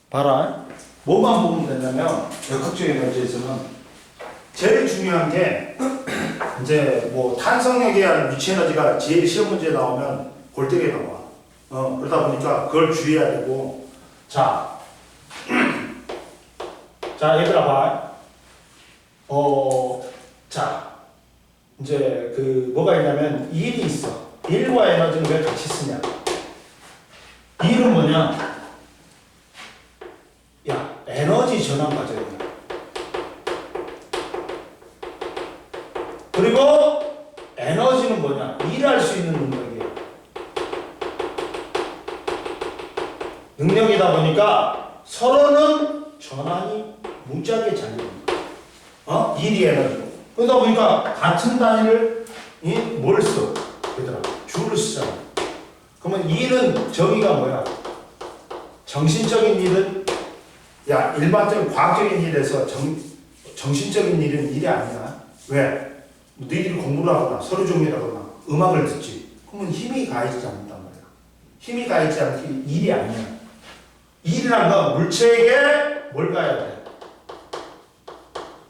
봐라. 뭐만 보면 되냐면 역학적인 에너지에서는 제일 중요한 게 이제 뭐 탄성력에 의한 위치 에너지가 제일 시험 문제에 나오면 골때리에 나와. 그러다 보니까 그걸 주의해야 되고. 자, 자 얘들아 봐. 자 이제 그 뭐가 있냐면 일이 있어. 일과 에너지는 왜 같이 쓰냐? 일은 뭐냐? 야, 에너지 전환 과정이야. 그리고 에너지는 뭐냐? 일할 수 있는 능력이야. 능력이다 보니까 서로는 전환이 무지하게 잘 됩니다. 일이 에너지고. 그러다 보니까 같은 단위를 뭘 써? 얘들아, 줄을 쓰잖아. 그러면 일은 정의가 뭐야? 정신적인 일은 야, 일반적인 과학적인 일에서 정신적인 일은 일이 아니야. 왜? 너희들이 공부를 하거나 서류 정리를 하거나 음악을 듣지. 그러면 힘이 가해지지 않는단 말이야. 힘이 가해지지 않기 일이 아니야. 일이란 건 물체에게 뭘 가해야 돼?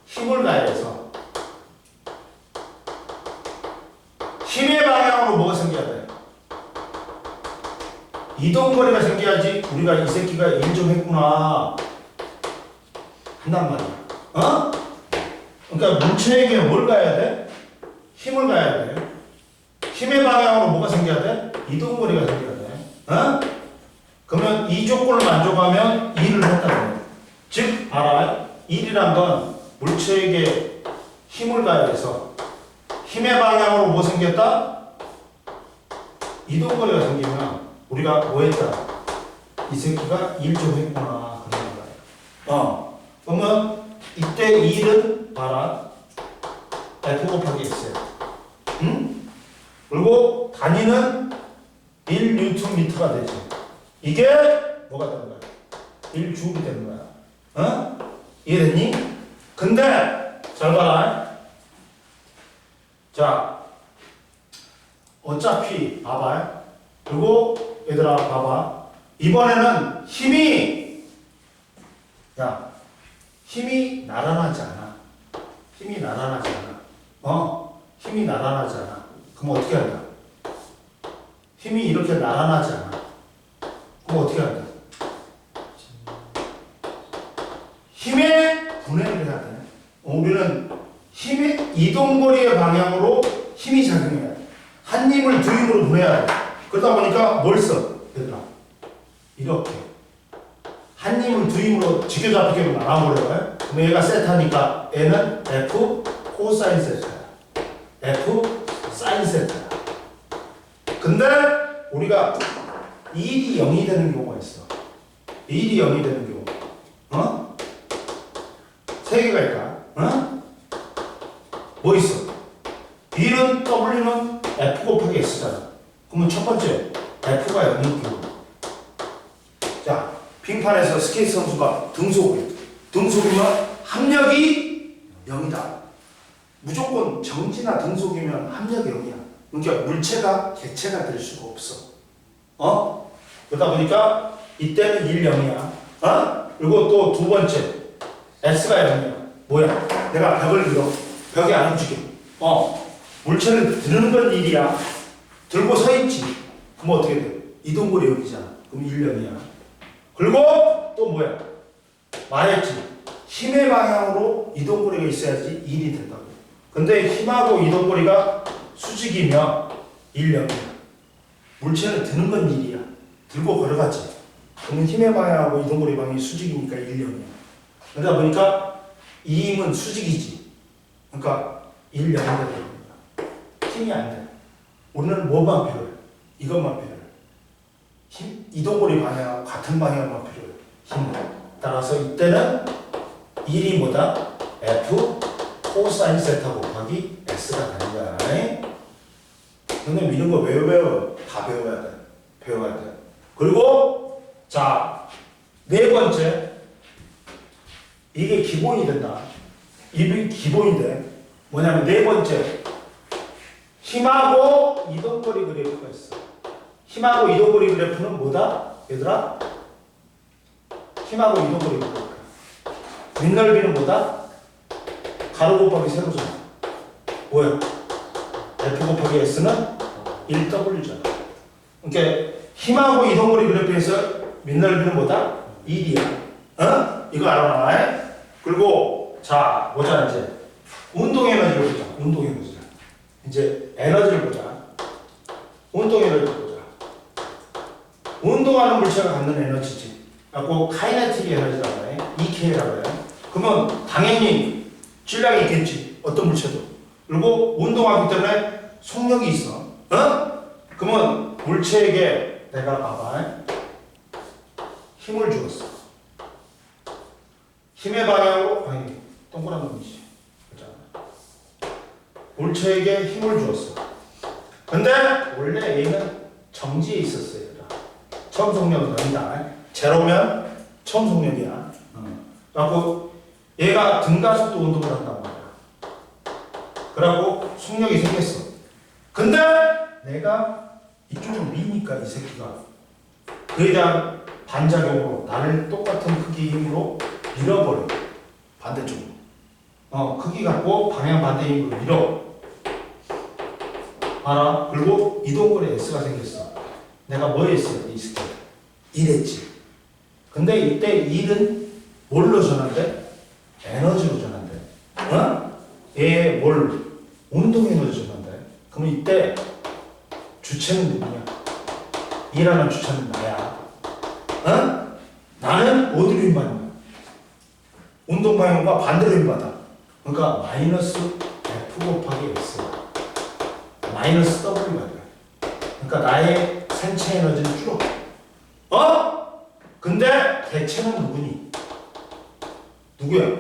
힘을 가해서 힘의 방향으로 뭐가 생겨야 돼? 이동거리가 생겨야지 우리가 이 새끼가 일 좀 했구나 한단 말이야. 그러니까 물체에게 뭘 가야 돼? 힘을 가야 돼. 힘의 방향으로 뭐가 생겨야 돼? 이동거리가 생겨야 돼. 그러면 이 조건을 만족하면 일을 했다는 거야. 즉, 알아. 일이란 건 물체에게 힘을 가해서 힘의 방향으로 뭐 생겼다? 이동거리가 생기면 우리가 뭐 했다? 이 새끼가 일 좀 했구나 그런 거야. 그러면 이때 일은 봐라. F 곱하기 X야. 그리고 단위는 1Nm가 되지. 이게 뭐가 되는 거야? 1J이 되는 거야. 이해됐니? 근데 잘 봐라. 자, 어차피 봐봐. 그리고 얘들아 봐봐. 이번에는 힘이 나란하지 않아. 힘이 나란하지 않아. 힘이 나란하지 않아. 그럼 어떻게 한다? 힘이 이렇게 나란하지 않아. 그럼 어떻게 한다? 힘의 분해를 해야 돼. 우리는 힘의 이동거리의 방향으로 힘이 작용해야 돼. 한 힘을 두 힘으로 분해해야 돼. 그러다 보니까 뭘 써? 얘들아. 이렇게. 한 힘을 두 힘으로 지켜잡히게 나눠버려요. 그럼 얘가 세타니까 얘는 F 코사인 세타야. F 사인 세타야. 근데 우리가 일이 0이 되는 경우가 있어. 일이 0이 되는 경우. 세 개가 있다. 뭐 있어? 1은 W는 F 곱하기 S잖아. 그러면 첫 번째 F가 0인 경우. 자, 빙판에서 스케이트 선수가 등속이면 합력이 0이다. 무조건 정지나 등속이면 합력이 0이야. 그러니까 물체가 객체가 될 수가 없어. 그러다 보니까 이때는 1, 0이야. 그리고 또 두 번째 S가 0이야. 뭐야? 내가 벽을 밀어. 벽이 안 움직여. 물체를 드는 건 1이야. 들고 서 있지. 그럼 어떻게 돼? 이동거리 0이잖아. 그럼 1, 0이야. 그리고 또 뭐야? 말했지. 힘의 방향으로 이동거리가 있어야지 1이 된다고. 근데 힘하고 이동거리가 수직이면 1, 0이야. 물체는 드는 건 1이야. 들고 걸어가지. 그러면 힘의 방향하고 이동거리 방향이 수직이니까 1, 0이야. 그러다 보니까 이 힘은 수직이지. 그러니까 1, 0이 되는 거야. 힘이 안 돼. 우리는 뭐만 필요해? 이것만 필요해. 힘, 이동거리 방향 같은 방향만 필요해. 힘. 따라서 이때는 1이 뭐다? F 코사인 세타 곱하기 S가 되는 거야. 근데 이런 거 왜 배워? 다 배워야 돼. 배워야 돼. 그리고 자, 네 번째. 이게 기본이 된다. 이게 기본이 돼. 뭐냐면 네 번째. 힘하고 이동거리 그래프가 있어. 힘하고 이동거리 그래프는 뭐다? 얘들아? 힘하고 이동거리 그러니까 밑넓이는 뭐다? 가로 곱하기 세로잖아. 뭐야? F 곱하기 S는 1W잖아. 그러니까 힘하고 이동거리 그래프에서 밑넓이는 뭐다? 1이야. 어? 이거 알아놔. 그리고 자 보자 이제 운동 에너지를 보자. 운동 에너지. 이제 에너지를 보자. 운동 에너지를 보자. 운동하는 물체가 갖는 에너지지. 그리고 카이네틱 에너지라고 해. EK라고 해. 그러면 당연히 질량이 있겠지. 어떤 물체도. 그리고 운동하기 때문에 속력이 있어. 어? 그러면 물체에게 내가 봐봐. 힘을 주었어. 힘의 방향으로 아니 동그란 놈이지. 물체에게 힘을 주었어. 근데 원래 얘는 정지에 있었어요. 처음 속력은 아니다. 제로면 처음 속력이야. 그래갖고 얘가 등가속도 운동을 한단 말이야. 그래갖고 속력이 생겼어. 근데 내가 이쪽은 미니까 이 새끼가 그에 대한 반작용으로 나를 똑같은 크기 힘으로 밀어버려. 반대쪽으로. 크기 갖고 방향 반대 힘으로 밀어. 알아? 그리고 이동거리 S가 생겼어. 내가 뭐 했어요? 이 스케일. 1 했지. 근데 이때 1은 뭘로 전환돼? 에너지로 전환돼. 어? 얘 뭘? 운동 에너지 전환돼. 그럼 이때 주체는 누구냐? 일하는 주체는 나야. 어? 나는 어디로 힘받냐? 운동 방향과 반대로 힘받아. 그러니까 마이너스 F 곱하기 S. 마이너스 W가 돼. 그러니까 나의 생체 에너지는 줄어. 근데 대체는 누구니? 누구야?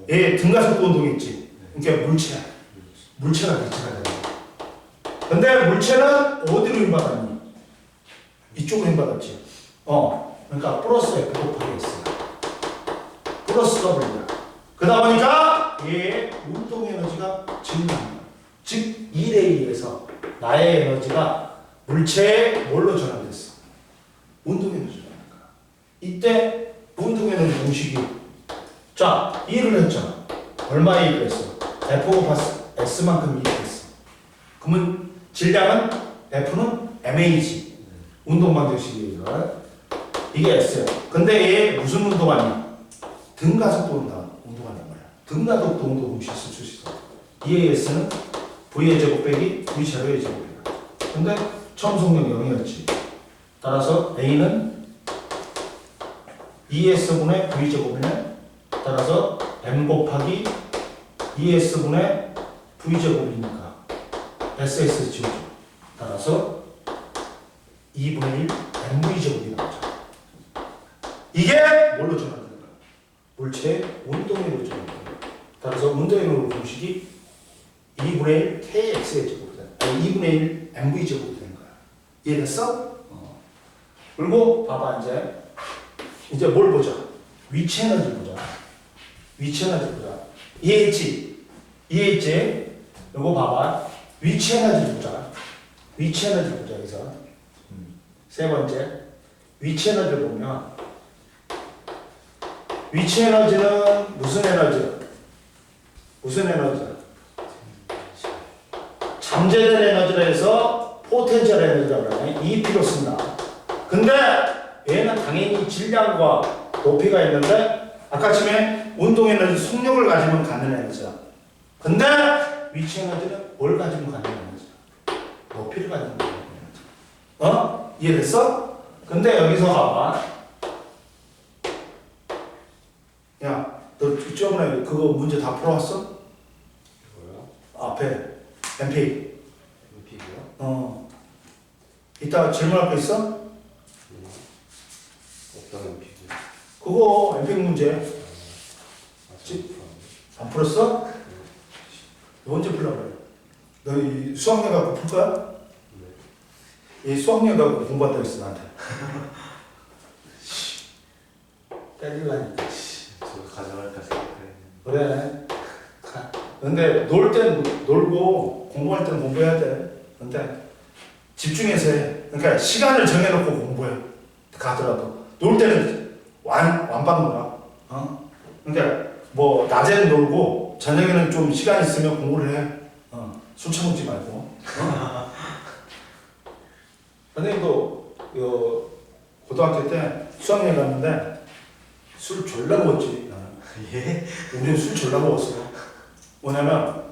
얘 등가속도 운동이 있지. 그러니까 물체야. 물체가 대체가 되는 거야. 근데 물체는 어디로 힘받았니? 이쪽으로 힘받았지. 그러니까 플러스 F 곱하기 S. 플러스 W야. 그러다 보니까 얘의 운동 에너지가 증가합니다. 즉 1에 의해서 나의 에너지가 물체에 뭘로 전환됐어? 운동 에너지로 전환될까? 이때 운동 에너지 공식이 자 1을 했잖아. 얼마에 1을 했어? F 곱하기 S만큼 1을 했어. 그러면 질량은 F는 MA지. 운동 방정식이에요. 이게 S야. 근데 얘 무슨 운동하냐? 등가속도 운동하는 거야. 등가속도 운동 공식 쓸 수 있어. 이의 S는 V의 제곱 빼기 V 제로의 제곱이야. 근데 처음 속력 0이었지. 따라서 A는 2S분의 V 제곱이네. 따라서 M 곱하기 2S분의 V 제곱이니까 SS 지우죠. 따라서 2분의 1 MV 제곱이 나오죠. 이게 뭘로 전환되는 거야? 물체의 운동으로 전환되는 거야. 따라서 운동의 공식이 2분의 1 KX의 제곱이 돼. 아니 2분의 1 MV 제곱이 되는 거야. 이해됐어? 그리고 봐봐 이제 뭘 보자. 위치 에너지 보자. 위치 에너지 보자. 이해했지? 이해했지? 이거 봐봐. 위치 에너지 보자. 위치 에너지 보자. 여기서 세 번째 위치 에너지를 보면 위치 에너지는 무슨 에너지야? 무슨 에너지야? 잠재된 에너지라 해서 포텐셜 에너지라고 하네. EP로 쓴다. 근데 얘는 당연히 질량과 높이가 있는데 아까 전에 운동 에너지 속력을 가지면 갖는 에너지야. 근데 위치 에너지는 뭘 가지면 갖는 에너지야? 높이를 가지면 갖는 에너지야. 이해됐어? 근데 여기서 봐봐. 야, 너 저번에 그거 문제 다 풀어왔어? 이거요? 앞에 MP. MP고요? 이따 질문할 거 있어? 어떤 MP고요? 그거 MP 문제 안 풀었어? 언제 풀려고 그래? 너 이 수학여 갖고 풀 거야? 네. 이 수학여 갖고 공부한다고 했어 나한테. 때릴라니까. 저 가져갈까 생각했는데. 그래. 근데 놀 땐 놀고 공부할 때는 공부해야 돼. 근데 집중해서 해. 그러니까 시간을 정해놓고 공부해. 가더라도 놀 때는 완방 놀아. 그러니까 뭐 낮에는 놀고 저녁에는 좀 시간 있으면 공부를 해. 술 처먹지 말고. 선생님도 고등학교 때 수학여행 갔는데 술 졸라 먹었지. 나는. 예? 우리는 술 졸라 먹었어. 뭐냐면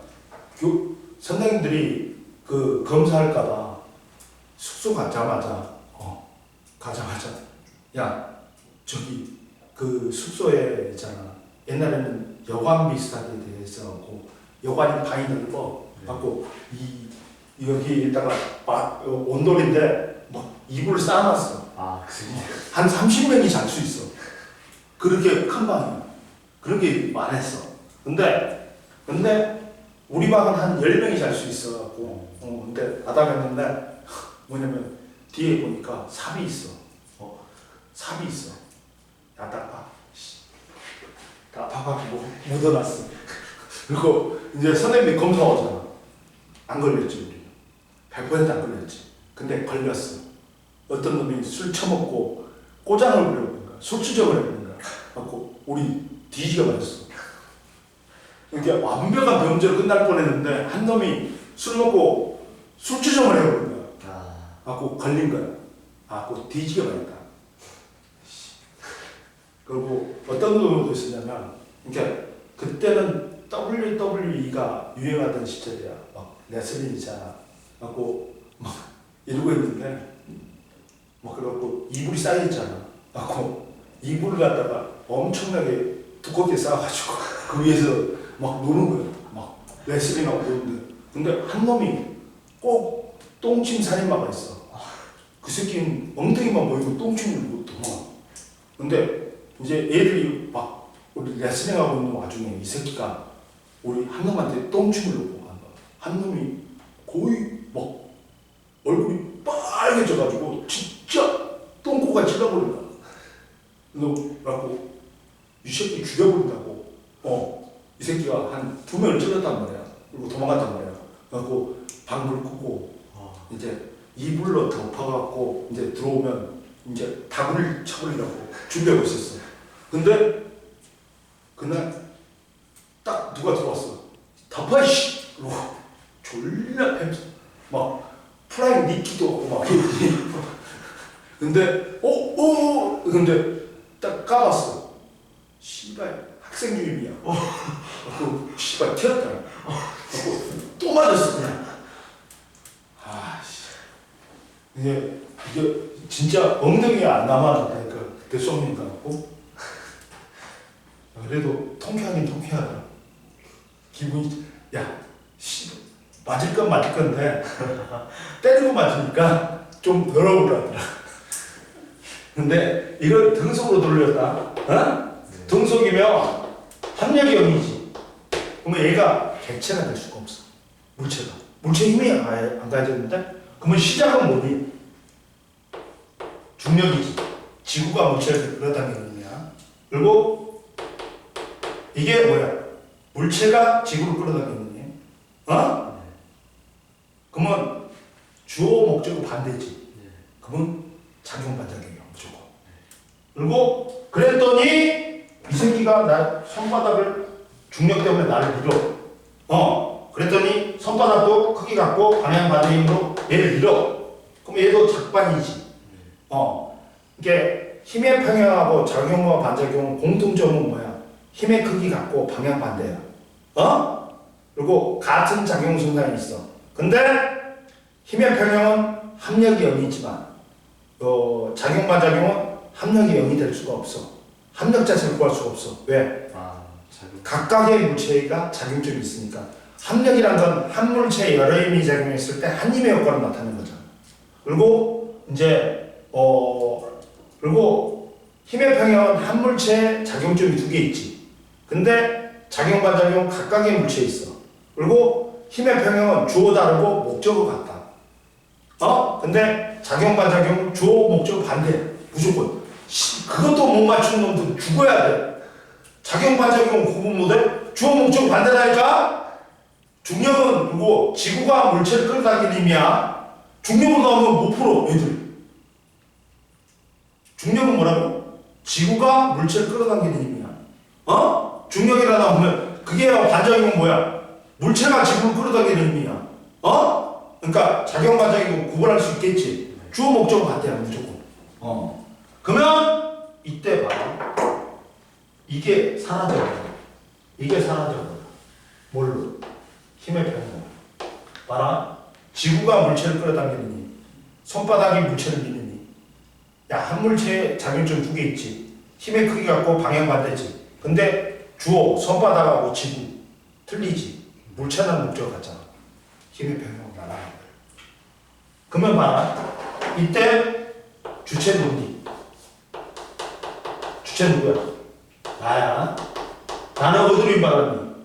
선생님들이 그 검사할까봐 숙소 가자마자 야 저기 그 숙소에 있잖아. 옛날에는 여관 비슷하게 돼 있어갖고 여관이 방이 넓어. 갖고 여기에다가 온돌인데 막 이불을 쌓아놨어. 아, 그게 한 30명이 잘 수 있어. 그렇게 큰 방이야. 그런 게 많았어. 근데 우리 방은 한 10명이 잘 수 있어갖고 근데 받아갔는데 뭐냐면 뒤에 보니까 삽이 있어. 삽이 있어. 야, 딱 봐. 다 봐갖고 묻어놨어. 그리고 이제 선생님이 검사 오잖아. 안 걸렸지 우리. 100%안 걸렸지. 근데 걸렸어. 어떤 놈이 술 처먹고 꼬장을 부려버린 거야. 술주정을 해버린 거야. 갖고 우리 뒤지가 맞았어. 그러니까 완벽한 병제로 끝날 뻔했는데 한 놈이 술 먹고 술주정을 해버린 거야. 갖고 걸린 거야. 갖고 뒤지가 맞았다. 그리고 어떤 놈도 있었냐면, 그러니까 그때는 WWE가 유행하던 시절이야. 막 레슬링이잖아. 갖고 막 이러고 있는데, 막 그래갖고 이불이 쌓여있잖아. 갖고 이불을 갖다가 엄청나게 두껍게 쌓아가지고 그 위에서 막 노는 거야. 막 레슬링하고 노는데. 근데 한 놈이 꼭 똥침 살인마가 있어. 그 새끼는 엉덩이만 보이고 똥침을 누르고 도망가. 근데 이제 애들이 막 우리 레슬링하고 있는 와중에 이 새끼가 우리 한 놈한테 똥침을 놓고 간 거야. 한 놈이 거의 막 얼굴이 빨개져가지고 진짜 똥꼬가 찔러버린 거야. 그래갖고 이 새끼 죽여버린다고. 이 새끼가 한 2명을 찔렀단 말이야. 그리고 도망갔단 말이야. 그래갖고 방불 끄고 이제 이불로 덮어갖고 이제 들어오면 이제 다구리를 쳐버리려고 준비하고 있었어. 근데 그날 딱 누가 들어왔어. 덮어 이씨! 그러고 졸라 뱀 막 프라잉 니키도 없고 막 근데 근데 딱 까봤어. 씨발 학생 유임이야. 그 씨발 튀었다. 또 맞았어 그냥. 이게 진짜 엉덩이가 안 남았다니까 그때 쏘는 거 같고. 그래도 통쾌하긴 통쾌하더라. 기분이 맞을 건 맞을 건데 때리고 맞으니까 좀 덜 억울하더라. 근데 이걸 등속으로 돌렸다. 등속이면 합력이 0이지. 그러면 얘가 객체가 될 수가 없어. 물체 힘이 안 가해졌는데 그러면 시작은 뭐니? 중력이지. 지구가 물체를 끌어당기는 거냐. 그리고 이게 뭐야? 물체가 지구를 끌어당기는 거냐. 그러면 주어 목적어 반대지. 그러면 작용 반작용이야 무조건. 그리고 그랬더니 이 새끼가 나 손바닥을 중력 때문에 나를 밀어. 그랬더니 손바닥도 크기 갖고 방향 반대 힘으로 얘를 밀어. 그럼 얘도 작반이지. 이게 힘의 평형하고 작용과 반작용 공통점은 뭐야? 힘의 크기 같고 방향 반대야. 그리고 같은 작용 순간이 있어. 근데 힘의 평형은 합력이 0이지만 작용 반작용은 합력이 0이 될 수가 없어. 합력 자체를 구할 수가 없어. 왜? 각각의 물체가 작용점이 있으니까. 합력이란 건 한 물체에 여러 힘이 작용했을 때 한 힘의 효과를 나타내는 거잖아. 그리고 이제 그리고 힘의 평형은 한 물체에 작용점이 2개 있지. 근데 작용 반작용 각각의 물체에 있어. 그리고 힘의 평형은 주어 다르고 목적어 같다. 근데 작용 반작용 주어 목적어 반대. 무조건. 그것도 못 맞춘 놈들 죽어야 돼. 작용 반작용 구분 못해? 주어 목적어 반대라니까? 중력은 그거 지구가 물체를 끌어당기는 힘이야. 중력으로 나오면 못 풀어 애들. 중력은 뭐라고? 지구가 물체를 끌어당기는 힘이야. 어? 중력이라다 보면 그게 반작용은 뭐야? 물체가 지구를 끌어당기는 힘이야. 어? 그러니까 작용 반작용 구분할 수 있겠지. 주어 목적어 같아요 무조건. 그러면 이때 봐. 이게 사라져요. 이게 사라져요. 뭘로? 힘의 편이야. 봐라. 지구가 물체를 끌어당기는 힘. 손바닥이 물체를 미는 힘. 야, 한 물체에 작용점 두 개 있지. 힘의 크기 갖고 방향 반대지. 근데 주어 손바닥하고 지구 틀리지. 물체는 목적 같잖아. 힘의 변화가 나라는 거야. 그러면 봐라. 이때 주체 누구니? 주체 누구야? 나야. 나는 어디로 힘받았니?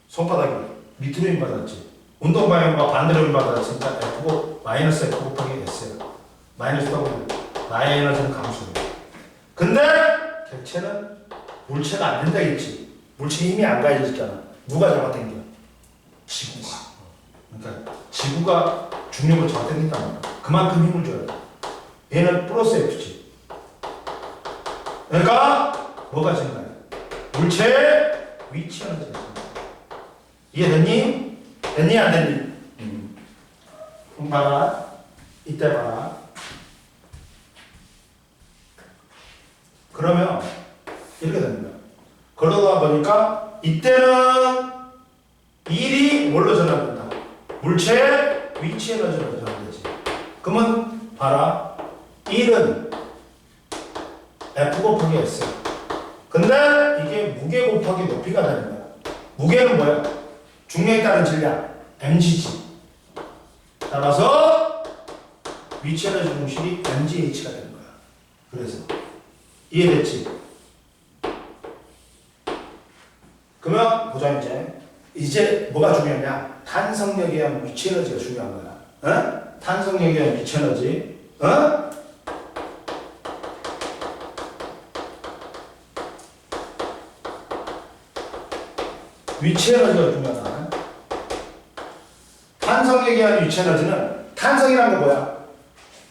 손바닥이 밑으로 힘받았지. 운동 방향과 반대로 힘받았으니까 F고 마이너스 F 곱하기 S야. 마이너스 W. 나의 에너지는 감소해. 근데 객체는 물체가 안 된다 했지. 물체 힘이 안 가해졌잖아. 누가 잡아당겨? 지구가. 그러니까 지구가 중력을 잡아당긴단 말이야. 그만큼 힘을 줘야 돼. 얘는 플러스 F지. 그러니까 뭐가 증가해? 물체의 위치 에너지가 증가해. 이해됐니? 됐니? 안 됐니? 그럼 봐라. 이때 봐라. 그러면 이렇게 됩니다. 그러다 보니까 이때는 일이 뭘로 전환된다? 물체의 위치 에너지로 전환되지. 그러면 봐라. 1은 F 곱하기 S. 근데 이게 무게 곱하기 높이가 되는 거야. 무게는 뭐야? 중력에 따른 질량 mg지. 따라서 위치 에너지 공식이 mgh가 되는 거야. 그래서 이해됐지? 그러면 보자 이제 뭐가 중요하냐? 탄성력에 의한 위치 에너지가 중요한 거야. 어? 탄성력에 의한 위치 에너지. 어? 위치 에너지가 중요하다. 탄성력에 의한 위치 에너지는 탄성이란 거 뭐야?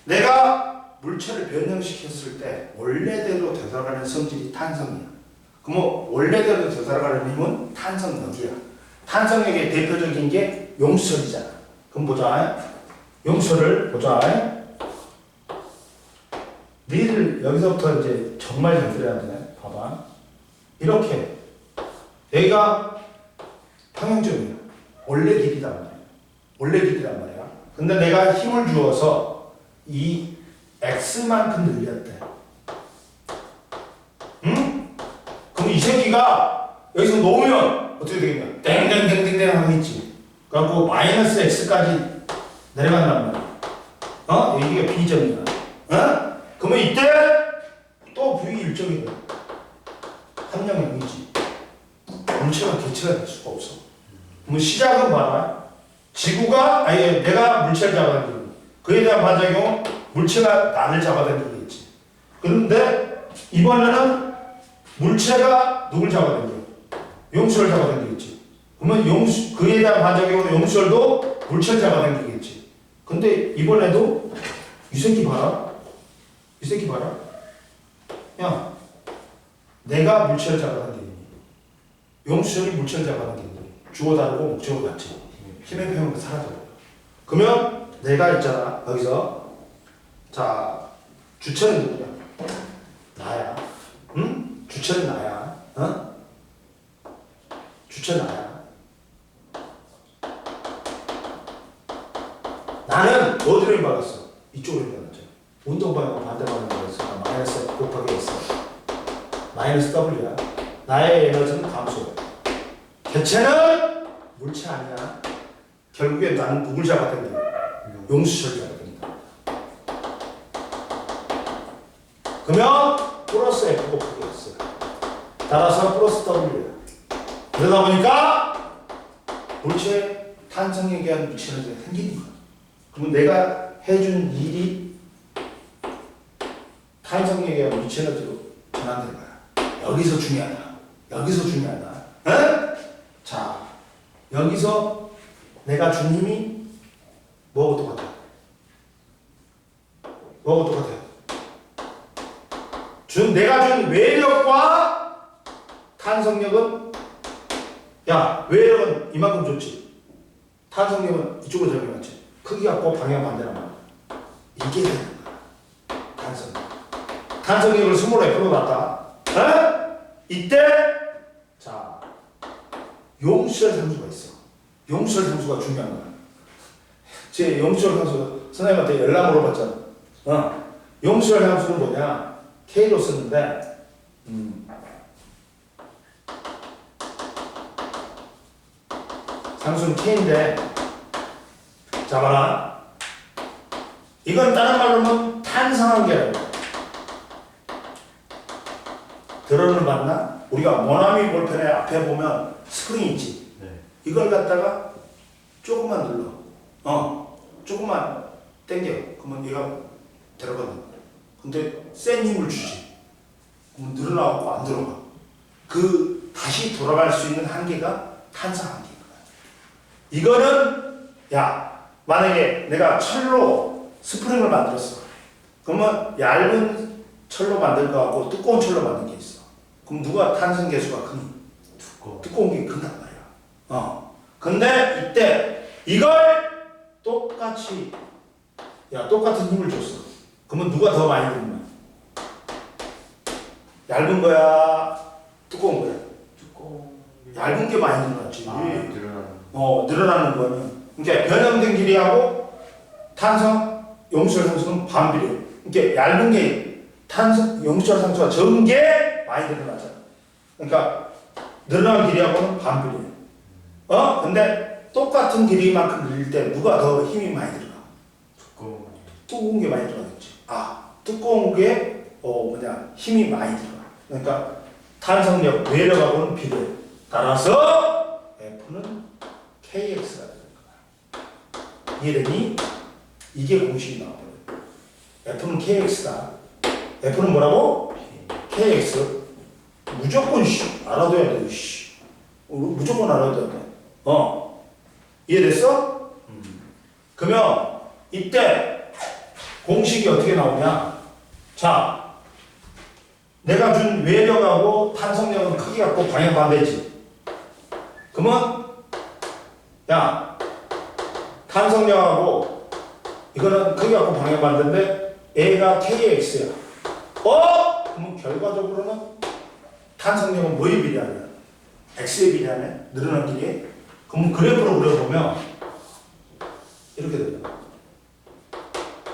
내가 물체를 변형시켰을 때 원래대로 되돌아가는 성질이 탄성이야. 그럼 원래대로 되돌아가는 힘은 탄성력이야. 탄성력의 대표적인 게 용수철이잖아. 그럼 보자. 용수철을 보자. 니들 여기서부터 이제 정말 잘 들어야 돼. 봐봐. 이렇게 여기가 평형점이야. 원래 길이란 말이야. 원래 길이란 말이야. 근데 내가 힘을 주어서 이 x만큼 늘렸대. 응? 그럼 이 새끼가 여기서 놓으면 어떻게 되겠냐? 땡땡땡땡땡 하겠지. 그래갖고 마이너스 x까지 내려간단 말이야. 어? 여기가 b점이야. 어? 그러면 이때 또 v 일정이 돼. 함량이 이지. 물체가 개체가 될 수가 없어. 그럼 시작은 봐라. 지구가 아니 내가 물체를 잡아당기고 그에 대한 반작용 물체가 나를 잡아당기겠지. 그런데 이번에는 물체가 누굴 잡아당겨? 용수를 잡아당기겠지. 그러면 그에 대한 반작용으로 용수도 물체를 잡아당기겠지. 근데 이번에도 이 새끼 봐라. 이 새끼 봐라. 야, 내가 물체를 잡아당기니 용수이 물체를 잡아당기니 주어 다르고 목적어 같지. 힘의 표현은 사라져요. 그러면 내가 있잖아 여기서 자 주체는 누구야? 나야. 응? 주체는 나야. 어? 주체 나야. 나는 어디로 힘받았어? 이쪽으로 힘받았죠. 운동 방향과 반대 방향으로 받았으니까 마이너스 곱하기 S 마이너스 W야. 나의 에너지는 감소해. 개체는 물체 아니야. 결국에 나는 누굴 잡아당겨? 용수철을 잡아당긴다. 그러면 플러스 F 곱하기 S 따라서 플러스 W야. 그러다 보니까 물체 탄성에 의한 위치 에너지가 생기는 거야. 그러면 내가 해준 일이 탄성에 의한 위치 에너지로 전환된 거야. 여기서 중요하다. 여기서 중요하다. 에? 자, 여기서 내가 준 힘이 뭐하고 똑같아? 뭐하고 똑같아? 내가 준 외력과 탄성력은, 야, 외력은 이만큼 줬지. 탄성력은 이쪽으로 적용했지. 크기 갖고 방향 반대란 말이야. 이게 되는 거야. 탄성력을 스몰 F로 놨다. 이때, 자, 용수철 상수가 있어. 용수철 상수가 중요한 거야. 제 용수철 상수, 선생님한테 연락 물어봤잖아. 용수철 상수는 뭐냐? K로 쓰는데, 상수는 K인데, 자, 봐라. 이건 다른 말로 하면 탄성한계라고. 들어는 봤나? 우리가 모나미 볼펜의 앞에 보면 스프링이 있지. 네. 이걸 갖다가 조금만 눌러. 조금만 당겨. 그러면 얘가 들어가거든. 근데 센 힘을 주지. 그러면 늘어나고 안 들어가. 다시 돌아갈 수 있는 한계가 탄성 한계인 거야. 이거는, 야, 만약에 내가 철로 스프링을 만들었어. 그러면 얇은 철로 만들 거 같고 두꺼운 철로 만든 게 있어. 그럼 누가 탄성 계수가 크니? 두꺼운 게 큰단 말이야. 근데 이때 이걸 똑같이, 야, 똑같은 힘을 줬어. 그러면 누가 더 많이 드는 거야? 얇은 거야? 두꺼운 거야? 얇은 게 많이 늘어났지. 늘어나는 거는. 그러니까 변형된 길이하고 탄성, 용수철 상수는 반비례. 그러니까 얇은 게 용수철 상수가 적은 게 많이 늘어나잖아. 그러니까 늘어난 길이하고는 반비례. 근데 똑같은 길이만큼 늘릴 때 누가 더 힘이 많이 들어가? 두꺼운 게 많이 들어가겠지. 두꺼운 게 힘이 많이 들어가. 그러니까 탄성력, 외력하고는 비례. 따라서 F는 KX가 되는 거야. 이해되니? 이게 공식이 나와버려. F는 KX다. F는 뭐라고? KX. 무조건 알아둬야 돼. 무조건 알아둬야 돼. 이해됐어? 그러면 이때 공식이 어떻게 나오냐? 자, 내가 준 외력하고 탄성력은 크기 갖고 방향 반대지. 그러면 야, 탄성력하고 이거는 크기 갖고 방향 반대인데 A가 KX야. 그러면 결과적으로는 탄성력은 뭐에 비례하냐? X에 비례하네. 늘어난 길이에. 그럼 그래프로 그려보면 이렇게 됩니다.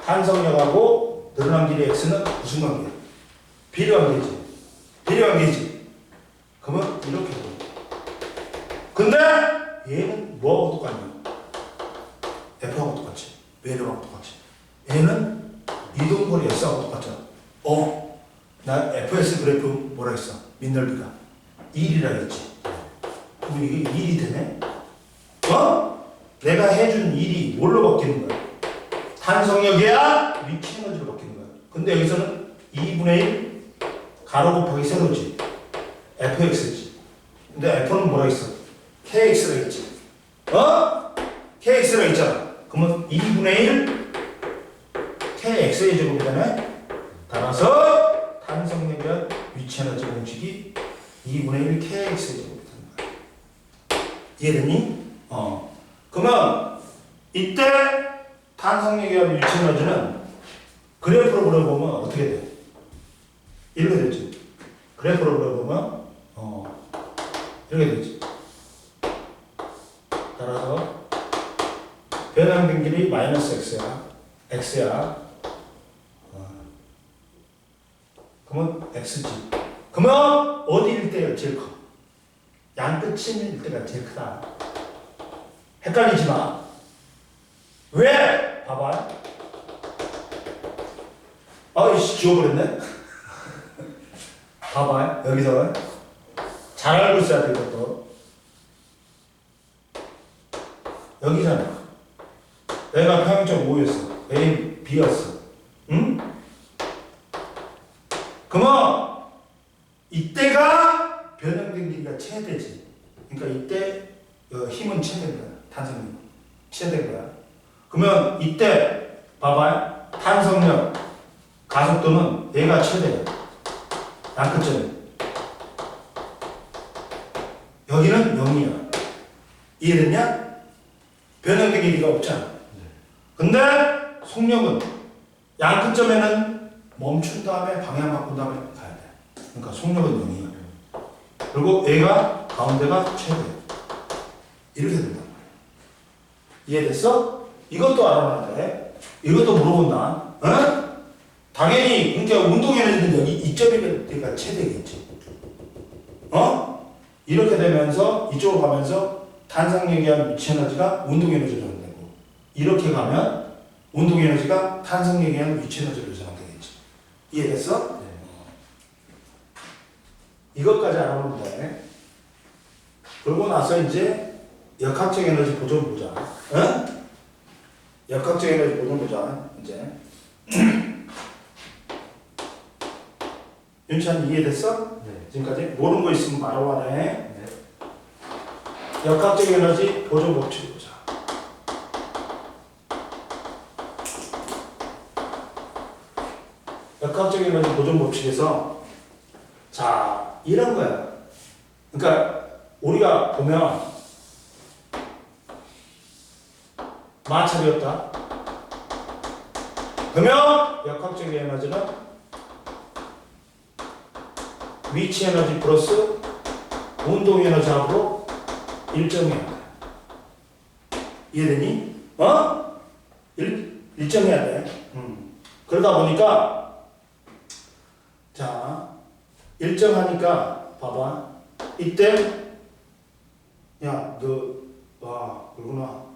탄성력하고 늘어난 길이 X는 무슨 관계야? 비례관계지. 비례관계지. 그러면 이렇게 됩니다. 근데 얘는 뭐하고 똑같냐? F하고 똑같지. 외력하고 똑같지. 얘는 이동거리 S하고 똑같잖아. 나 FS 그래프 뭐라 했어? 민넓이가 1이라 했지. 그럼 이게 1이 되네? 내가 해준 1이 뭘로 바뀌는 거야? 탄성력이야? 위치 에너지로 바뀌는 거야. 근데 여기서는 2분의 1 가로 곱하기 세로지. fx지. 근데 f는 뭐라 했어? kx라 했지. kx라 했잖아. 그러면 2분의 1 kx의 제곱이 되네. 따라서 탄성력이란 위치 에너지 공식이 2분의 1 kx의 제곱이 되는 거야. 이해되니? 그러면 이때 탄성력이란 위치 에너지는 그래프로 그려보면 어떻게 돼? 이렇게 되지. 그래프로 그려보면 이렇게 되지. 따라서 변형된 길이 마이너스 x야. 그러면 x지. 그러면 어디일 때가 제일 커? 양끝일 때가 제일 크다. 헷갈리지 마. 왜? 봐봐. 지워버렸네? 봐봐. 여기서 잘 알고 있어야 돼, 이것도. 여기잖아. 내가 평행점 5였어. A, B였어. 응? 그러면 이때가 변형된 길이가 최대지. 그러니까 이때 힘은 최대인 거야. 탄성력. 최대인 거야. 그러면 이때 봐봐요. 탄성력, 가속도는 얘가 최대야. 양끝점에. 여기는 0이야. 이해됐냐? 변형된 길이가 없잖아. 근데 속력은 양끝점에는 멈춘 다음에 방향 바꾼 다음에 가야 돼. 그러니까 속력은 0이야. 그리고 얘가 가운데가 최고야. 이렇게 된단 말이야. 이해됐어? 이것도 알아놔야 돼. 이것도 물어본다. 어? 당연히 그러니까 운동 에너지는 여기 이점이면 그러니까 최대겠지. 어? 이렇게 되면서 이쪽으로 가면서 탄성력에 의한 위치 에너지가 운동 에너지로 전환되고 이렇게 가면 운동 에너지가 탄성력에 의한 위치 에너지로 전환되겠지. 이해됐어? 네. 이것까지 알아보면 돼. 그러고 나서 이제 역학적 에너지 보존 보자. 어? 역학적 에너지 보존 보자. 이제 윤찬 이해됐어? 네. 지금까지 모르는 거 있으면 바로 하네. 네. 역학적 에너지 보존 법칙 보자. 역학적 에너지 보존 법칙에서 자 이런 거야. 그러니까 우리가 보면 마찰이었다. 그러면 역학적 에너지는 위치 에너지 플러스 운동 에너지하고 일정해야 돼. 이해되니? 어? 일정해야 돼. 그러다 보니까 자 일정하니까 봐봐. 이때 야 너 와 그러구나.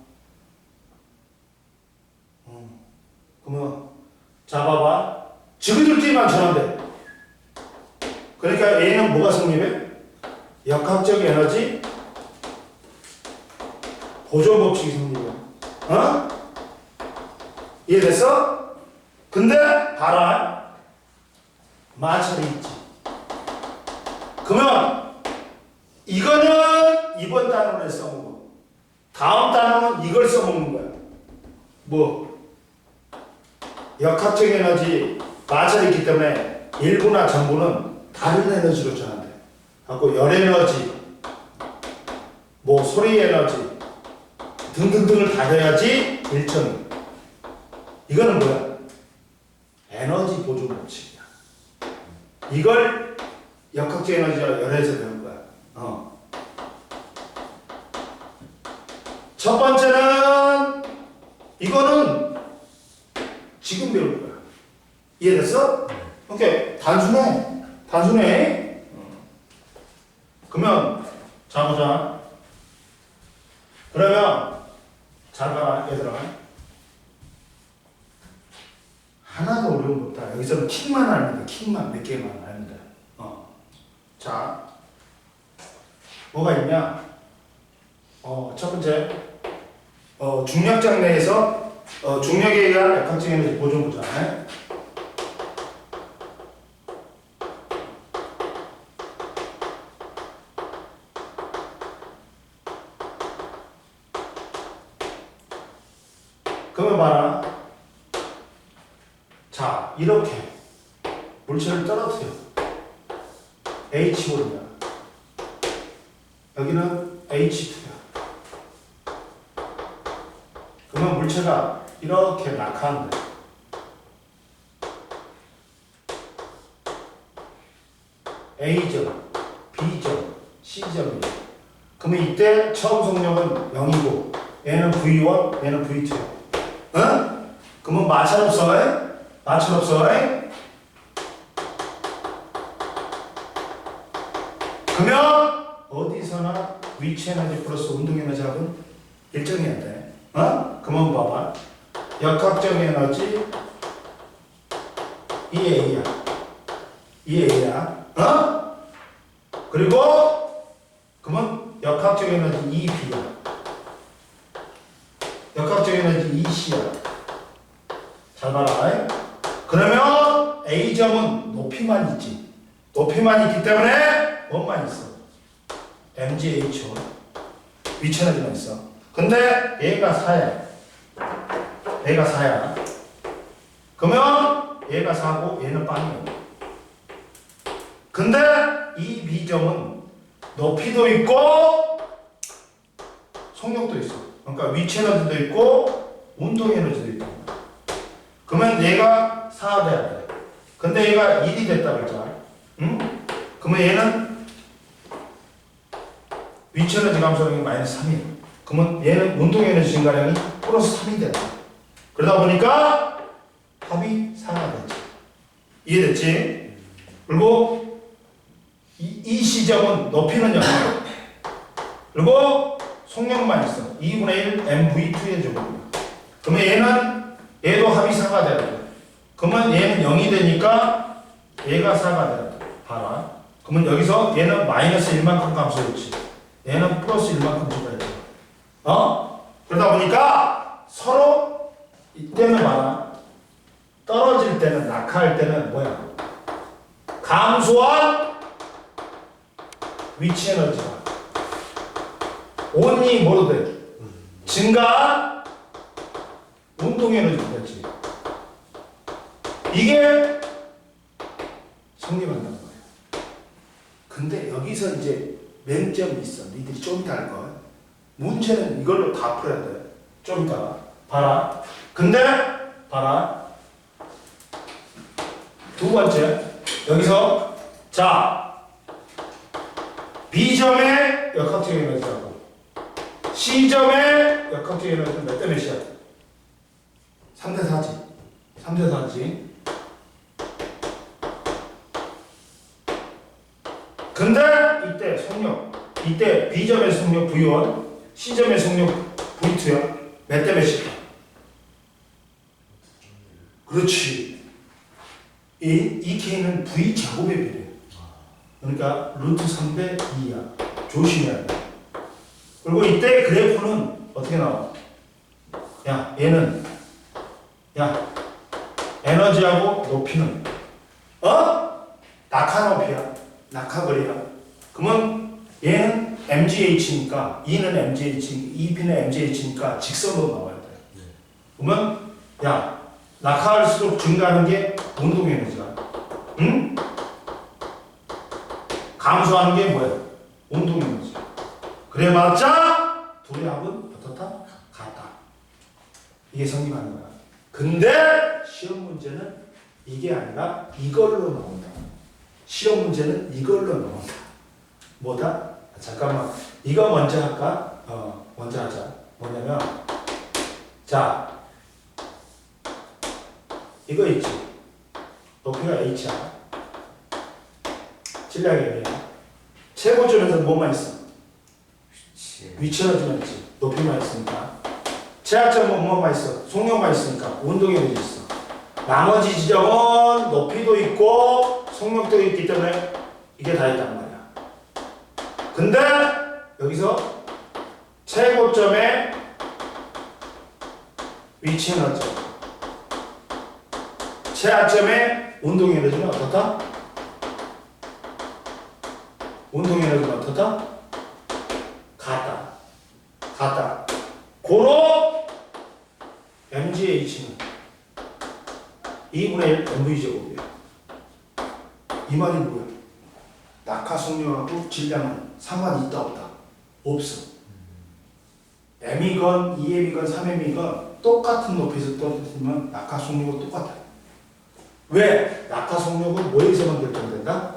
그러면 자 봐봐. 지그들끼리만 전환돼. 그러니까 A는 뭐가 성립해? 역학적 에너지 보존 법칙이 성립해. 어? 이해됐어? 근데 봐라. 마찰이 있지. 그러면 이거는 이번 단원에 써먹어. 다음 단원은 이걸 써먹는 거야. 뭐? 역학적 에너지 마찰이 있기 때문에 일부나 전부는 다른 에너지로 전환돼. 갖고 열 에너지, 뭐 소리 에너지 등등등을 다 돼야지 일정. 이거는 뭐야? 에너지 보존 법칙이야. 이걸 역학적 에너지가 열에서 배운 거야. 첫 번째는 이거는 지금 배울 거야. 이해됐어? 오케이. 단순해. 그러면 자 보자. 그러면 잘 봐, 얘들아. 하나도 어려운 거 없다. 여기서는 킥만 알면 돼. 킥만 몇 개만 알면 돼. 자, 뭐가 있냐? 첫 번째, 중력장 내에서 중력에 의한 역학적 에너지 보존 보자. 그러면 봐라. 자, 이렇게 물체를 떨어뜨려. H1이야. 여기는 H2야. 그러면 물체가 이렇게 낙하한대. A점, B점, C점이야. 그러면 이때 처음 속력은 0이고 얘는 V1, 얘는 V2야. 어? 그러면 마찰 없어? 마찰 없어? 그러면 어디서나 위치 에너지 플러스 운동 에너지하고는 일정해야 돼. 그러면 봐봐. 역학적 에너지 EA야. EA야. 그리고 그러면 역학적 에너지 EB야. 역학적 에너지 EC야. 잘 봐라. 그러면 A점은 높이만 있지. 높이만 있기 때문에 뭐만 있어? MGH1. 위치 에너지만 있어. 근데 얘가 4야. 얘가 4야. 그러면 얘가 4고 얘는 빵이야. 근데 이 B점은 높이도 있고 속력도 있어. 그러니까 위치 에너지도 있고 운동 에너지도 있고. 그러면 얘가 4가 돼야 돼. 근데 얘가 1이 됐다 그랬잖아. 응? 그러면 얘는 위치 에너지 감소량이 마이너스 3이야. 그러면 얘는 운동 에너지 증가량이 플러스 3이 된다. 그러다 보니까 합이 4가 되지. 이해됐지? 그리고 이 시점은 높이는 0이야. 그리고 속력만 있어. 2분의 1 MV2의 제곱이야. 그러면 얘도 합이 4가 돼야 돼. 그러면 얘는 0이 되니까 얘가 4가 돼야 돼. 봐라. 그러면 여기서 얘는 마이너스 1만큼 감소했지. 얘는 플러스 1만큼 증가해야 돼. 그러다 보니까 서로 이때는 봐라. 떨어질 때는, 낙하할 때는 뭐야? 감소한 위치 에너지가 온이 뭐로 돼? 증가한 운동 에너지가 되지. 이게 성립한다는 거예요. 근데 여기서 이제 맹점이 있어. 니들이 좀 이따 알 거야. 문제는 이걸로 다 풀어야 돼. 좀 이따가. 봐라. 근데 봐라. 두 번째. 여기서 자 B점의 역학적 에너지라고 C점의 역학적 에너지는 몇 대 몇이야? 3대 4지. 3대 4지. 근데 이때 속력, 이때 B점의 속력 V1, C점의 속력 V2야. 몇 대 몇이야? 그렇지. 이 K는 V 제곱에 비례해. 그러니까 루트 3대 2야. 조심해야 돼. 그리고 이때 그래프는 어떻게 나와? 야, 얘는 에너지하고 높이는 낙하 높이야. 낙하 거리야. 그러면 얘는 MGH니까 E는 MGH, EP는 MGH니까 직선으로 나와야 돼. 그러면 낙하할수록 증가하는 게 운동 에너지야. 응? 감소하는 게 뭐야? 운동 에너지. 그래봤자 둘의 합은 어떻다? 같다. 이게 성립하는 거야. 근데 시험 문제는 이게 아니라 이걸로 나온다. 시험 문제는 이걸로 나온다. 뭐다? 잠깐만. 이거 먼저 할까? 먼저 하자. 뭐냐면 자 이거 있지. 높이가 h야. 질량이 m이야. 최고점에서 뭐만 있어? 위치 에너지만 있지. 높이만 있으니까. 제약점은 뭐만 있어? 속력만 있으니까. 운동 에너지 있어. 나머지 지점은 높이도 있고 속력도 있기 때문에 이게 다 있단 말이야. 근데 여기서 최고점의 위치 에너지, 최하점의 운동 에너지는 어떻다? 운동 에너지는 어떻다? 같다. 고로 MGH는 2분의 1 MV제곱이야. 이 말이 뭐야? 낙하 속력하고 질량은 상관이 있다 없다? 없어. M이건 2M이건 3M이건 똑같은 높이에서 떨어지면 낙하 속력은 똑같아. 왜? 낙하 속력은 뭐에서만 결정된다?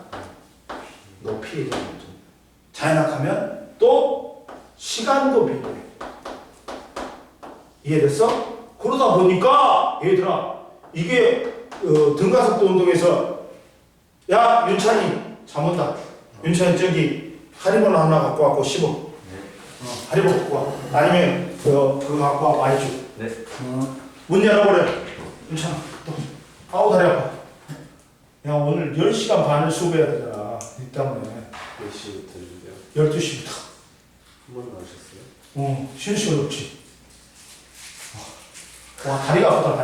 높이에서 결정. 자연낙하면 또 시간도 비례해. 이해됐어? 그러다 보니까 얘들아 이게 등가속도 운동에서 야 윤찬이 잠 온다. 윤찬이 저기 하리보나 하나 갖고 왔고 씹어. 하리보 갖고 와. 아니면 그거 갖고 와 와이주. 네. 문 열어버려. 윤찬아 또. 아우 다리 아파. 야 오늘 10시간 반을 수업해야 되잖아. 이 때문에. 몇 시부터 주세요? 12시부터. 한 번 나오셨어요? 쉬는 시간 없지. 와 다리가 아프다.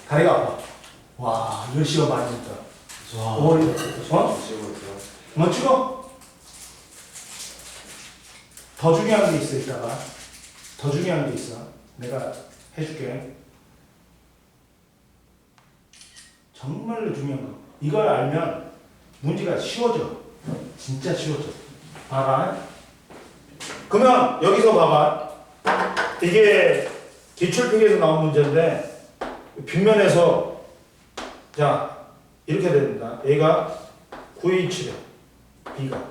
다리가 아파. 와 10시간 반이니까. 와. 지금부터. 뭐 찍어? 더 중요한 게 있어. 이따가 더 중요한 게 있어. 내가 해줄게. 정말로 중요한 거. 이걸 알면 문제가 쉬워져. 진짜 쉬워져. 봐봐. 그러면 여기서 봐봐. 이게 기출필기에서 나온 문제인데 빗면에서 자 이렇게 됩니다. A가 9H래. B가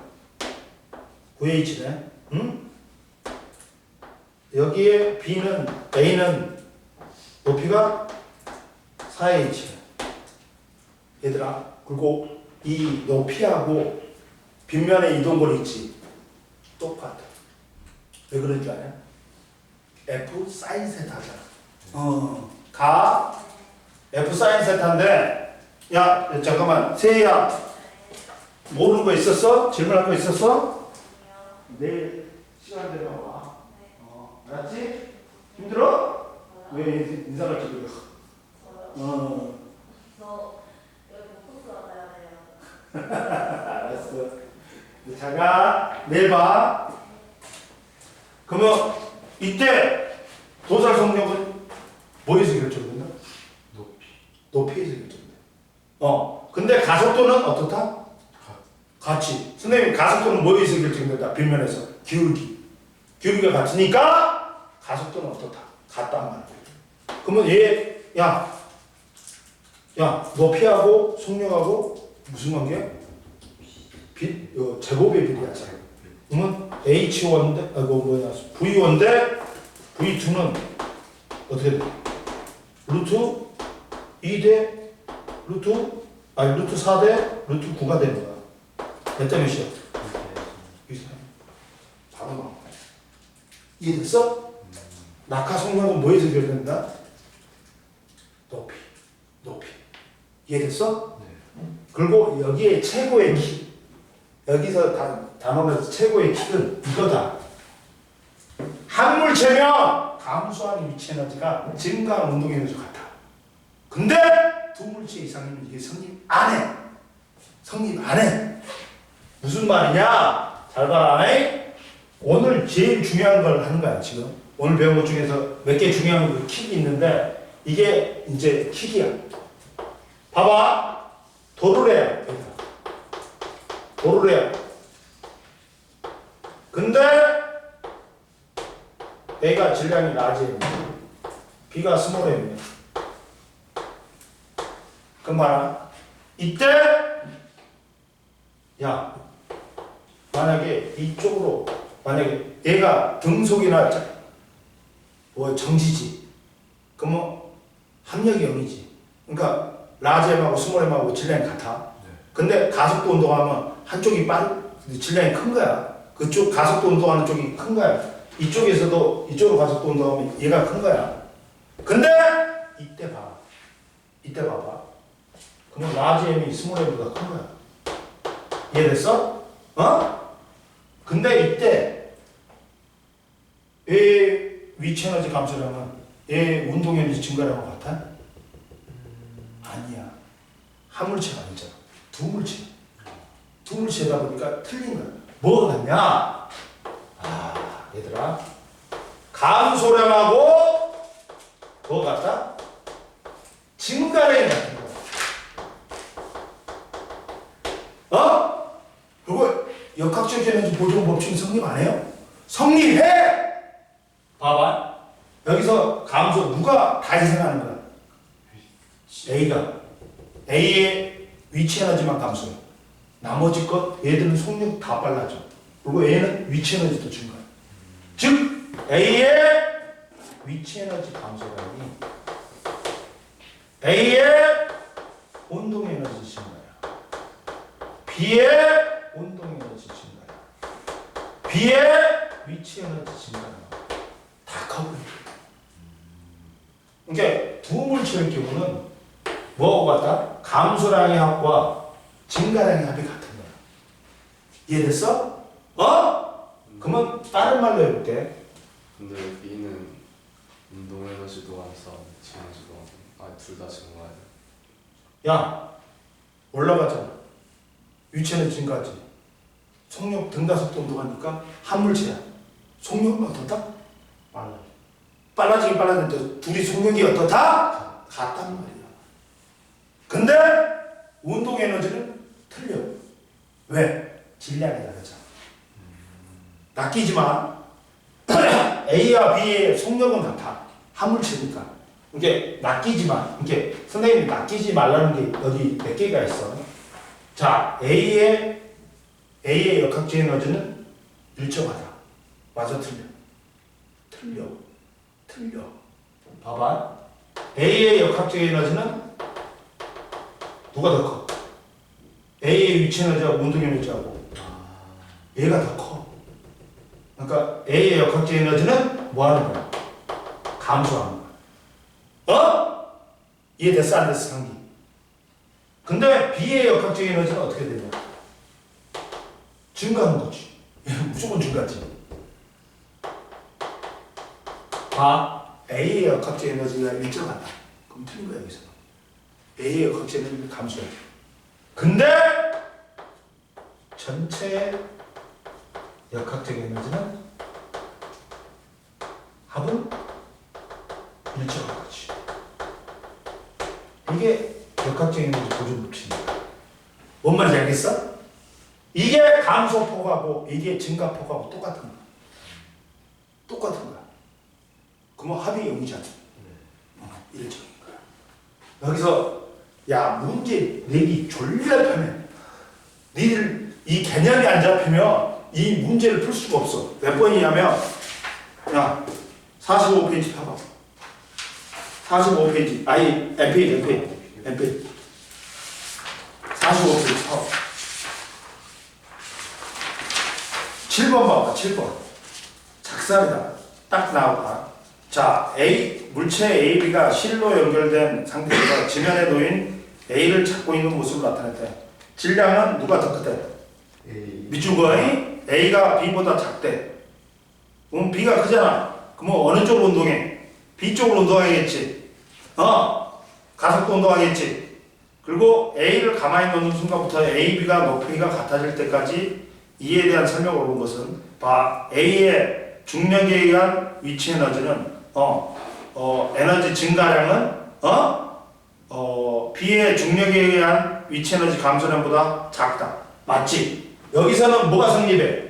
9H래. 응? 여기에 B는 A는 높이가 4H래. 얘들아, 그리고 이 높이하고 빗면의 이동거리 있지? 똑같아. 왜 그런 줄 아냐? F 사인 세타잖아. 가 F 사인 세타인데, 야 잠깐만, 세희야, 모르는 거 있었어? 질문할 거 있었어? 내일 시간 되면 와. 알았지? 힘들어? 왜 인사를 찍으려? 저 여기 목포스 와야 돼요. 알았어. 자가 내일 봐. 그러면 이때 도살 성력은 뭐에서 결정된다? 높이에서 결정된다. 근데 가속도는 어떻다? 같이. 선생님 가속도는 뭐에서 결정된다? 빗면에서 기울기가 같으니까 가속도는 어떻다? 같단 말이야. 그러면 높이하고 속력하고 무슨 관계야? 제곱의 비례야. 그러면 H1대 V1대 V2는 어떻게 돼? 루트 2대 루트 4대 루트 9가 되는 거야. 몇 대 몇이야? 바로 나와. 이해됐어? 낙하 속력은 뭐에서 결정된다? 높이. 이해됐어? 네. 그리고 여기에 최고의 키, 여기서 단원에서 최고의 키는 이거다. 한 물체면 감소하는 위치 에너지가 증가하는 운동 에너지와 같아. 근데 두 물체 이상이면 이게 성립 안 해. 무슨 말이냐? 잘 봐라. 오늘 제일 중요한 걸 하는 거야. 지금 오늘 배운 것 중에서 몇 개 중요한 그 킥이 있는데 이게 이제 킥이야. 봐봐. 도를 해야. 근데 A가 질량이 라지 M이야. B가 스몰 M이야. 그럼 봐라. 이때 만약에 이쪽으로 만약에 얘가 등속이나 정지지. 그러면 합력이 0이지. 그러니까 라지 M하고 스몰 M하고 질량이 같아. 근데 가속도 운동하면 한쪽이 질량이 큰 거야. 그쪽 가속도 운동하는 쪽이 큰 거야. 이쪽에서도 이쪽으로 가속도 운동하면 얘가 큰 거야. 근데 이때 봐봐. 그러면 라지 M이 스몰 M보다 큰 거야. 이해됐어? 근데 이때 얘 위치 에너지 감소량은 얘 운동 에너지 증가량과 같아? 아니야. 한 물체가 아니잖아. 두 물체다 보니까 틀린 거야. 뭐가 같냐? 얘들아, 감소량하고 뭐가 같다? 증가량이 같은 거야. 그리고 역학적 에너지 보존 법칙이 성립 안 해요? 성립해! 봐봐. 여기서 감소 누가 다 희생하는 거야? A의 위치 에너지만 감소해. 나머지 것 얘들은 속력 다 빨라져. 그리고 A는 위치 에너지도 증가해. 즉 A의 위치 에너지 감소량이 A의 운동 에너지 증가야. B의 운동 에너지 증가야. B의 위치 에너지 증가야. 다 커버려. 그러니까 두 물체의 경우는 뭐하고 같다? 감소량의 합과 증가량의 합이 같은 거야. 이해됐어? 그러면 다른 말로 해볼게. 근데 B는 운동 에너지도 안 쌓고 위치 에너지도 둘 다 증가해요. 야, 올라가잖아. 위치 에너지 증가하지. 속력 등가속도 운동하니까 한 물체야. 속력은 어떻다? 빨라지긴 빨라지는데 둘이 속력이 어떻다? 같단 말이야. 근데 운동 에너지는 틀려. 왜? 질량이 다르잖아. 낚이지만 A와 B의 속력은 같아. 한물체니까. 이게 낚이지만, 이게 선생님이 낚이지 말라는 게 여기 몇 개가 있어. 자, A의 역학적 에너지는 일정하다. 맞아, 틀려. 틀려. 봐봐. A의 역학적 에너지는 누가 더 커? A의 위치 에너지하고 운동 에너지하고 얘가 더 커. 그러니까 A의 역학적 에너지는 뭐 하는 거야? 감소하는 거야. 이해됐어? 안 됐어? 상기. 근데 B의 역학적 에너지는 어떻게 되냐? 증가하는 거지. 무조건 증가지. A의 역학적 에너지가 일정하다. 그럼 틀린 거야, 여기서. A의 역학적 에너지는 감소해. 근데 전체 역학적 에너지는 합은 일정한 거지. 이게 역학적 에너지 보존 법칙입니다. 뭔 말인지 알겠어? 이게 감소폭하고 이게 증가폭하고 똑같은 거야. 똑같은 거야. 그러면 합이 0이잖아. 일정인 거야. 여기서 야 문제 내기 졸라 편해. 니들 이 개념이 안 잡히면 이 문제를 풀 수가 없어. 몇 번이냐면 야 45페이지 봐봐. 45페이지 아니 MP 45페이지 봐봐. 7번 봐봐. 7번 작살이다. 딱 나오다. 자, 물체 AB가 실로 연결된 상태에서 지면에 놓인 A를 찾고 있는 모습을 나타냈대. 질량은 누가 더 크대? 밑줄 그어이 A가 B보다 작대. 그럼 B가 크잖아. 그러면 어느 쪽으로 운동해? B 쪽으로 운동하겠지. 가속도 운동하겠지. 그리고 A를 가만히 놓는 순간부터 AB가 높이가 같아질 때까지 이에 대한 설명을 온 것은 A의 중력에 의한 위치 에너지는 에너지 증가량은 B의 중력에 의한 위치 에너지 감소량보다 작다. 맞지? 여기서는 뭐가 성립해?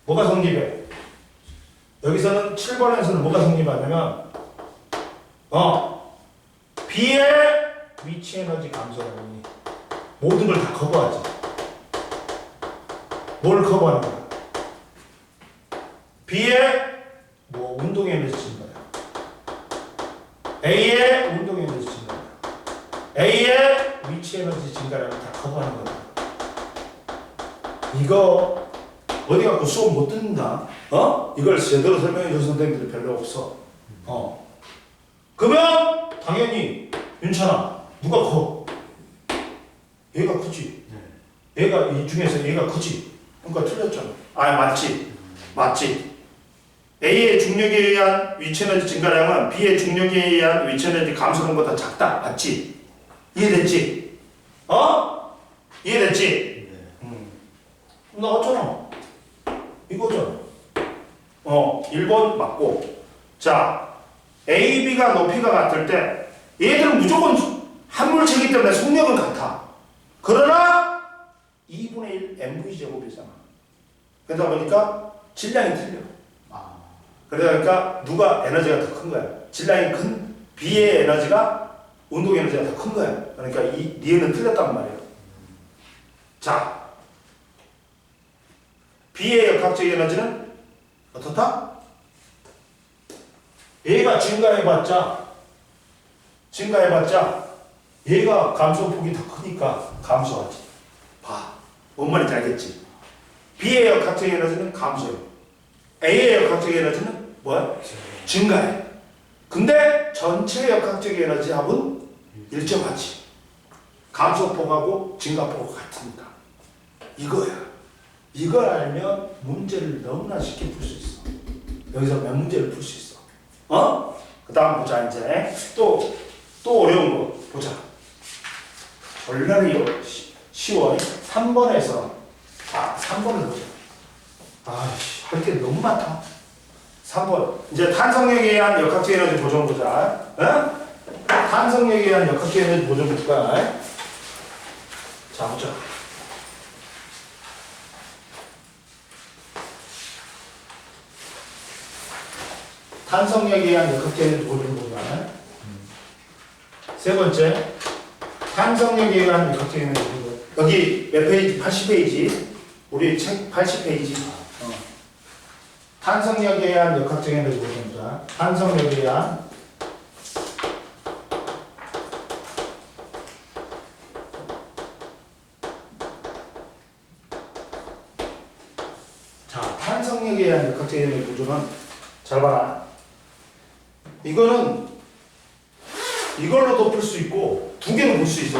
뭐가 성립해? 여기서는 7번에서는 뭐가 성립하냐면 B의 위치 에너지 감소량이 모든 걸 다 커버하지. 뭘 커버하는 거야? B의 운동 에너지 증가량, A의 운동 에너지 증가량, A의 위치 에너지 증가량을 다 커버하는 거야. 이거 어디 갖고 수업 못 듣는다? 이걸 제대로 설명해 줄 선생님들이 별로 없어. 그러면 당연히 윤찬아 누가 커? 얘가 크지. 얘가 이 중에서 얘가 크지. 그러니까 틀렸잖아. 맞지. A의 중력에 의한 위치 에너지 증가량은 B의 중력에 의한 위치 에너지 감소량보다 작다. 맞지? 이해됐지? 이해됐지? 나왔잖아. 이거잖아. 1번 맞고. 자, A, B가 높이가 같을 때 얘들은 무조건 한물체이기 때문에 속력은 같아. 그러나 2분의 1 mv 제곱이잖아. 그러다 보니까 질량이 틀려. 그러니까 누가 에너지가 더 큰 거야? 질량이 큰 B의 에너지가 운동 에너지가 더 큰 거야. 그러니까 니은 틀렸단 말이야. 자, B의 역학적 에너지는 어떻다? 얘가 증가해봤자 얘가 감소폭이 더 크니까 감소하지. 뭔 말인지 알겠지? B의 역학적 에너지는 감소해. A의 역학적 에너지는 뭐야? 증가해. 근데 전체 역학적 에너지 합은 일정하지. 감소폭하고 증가폭하고 같으니까. 이거야. 이걸 알면 문제를 너무나 쉽게 풀 수 있어. 여기서 몇 문제를 풀 수 있어. 그 다음 보자. 이제 또 어려운 거 보자. 얼마나 쉬워. 3번에서 3번을 보자. 할 게 너무 많다. 3번. 이제 탄성력에 의한 역학적 에너지 보존 보자. 탄성력에 의한 역학적 에너지 보존 볼까? 자, 보자. 탄성력에 의한 역학적 에너지 보존 보자. 세 번째, 탄성력에 의한 역학적 에너지 보존. 여기 몇 페이지? 80페이지. 우리 책 80페이지. 탄성력에 의한 역학적 에너지 보존자. 탄성력에 의한 탄성력에 의한 역학적 에너지 보존은 잘 봐라. 이거는 이걸로도 풀 수 있고 두 개로 볼 수 있어.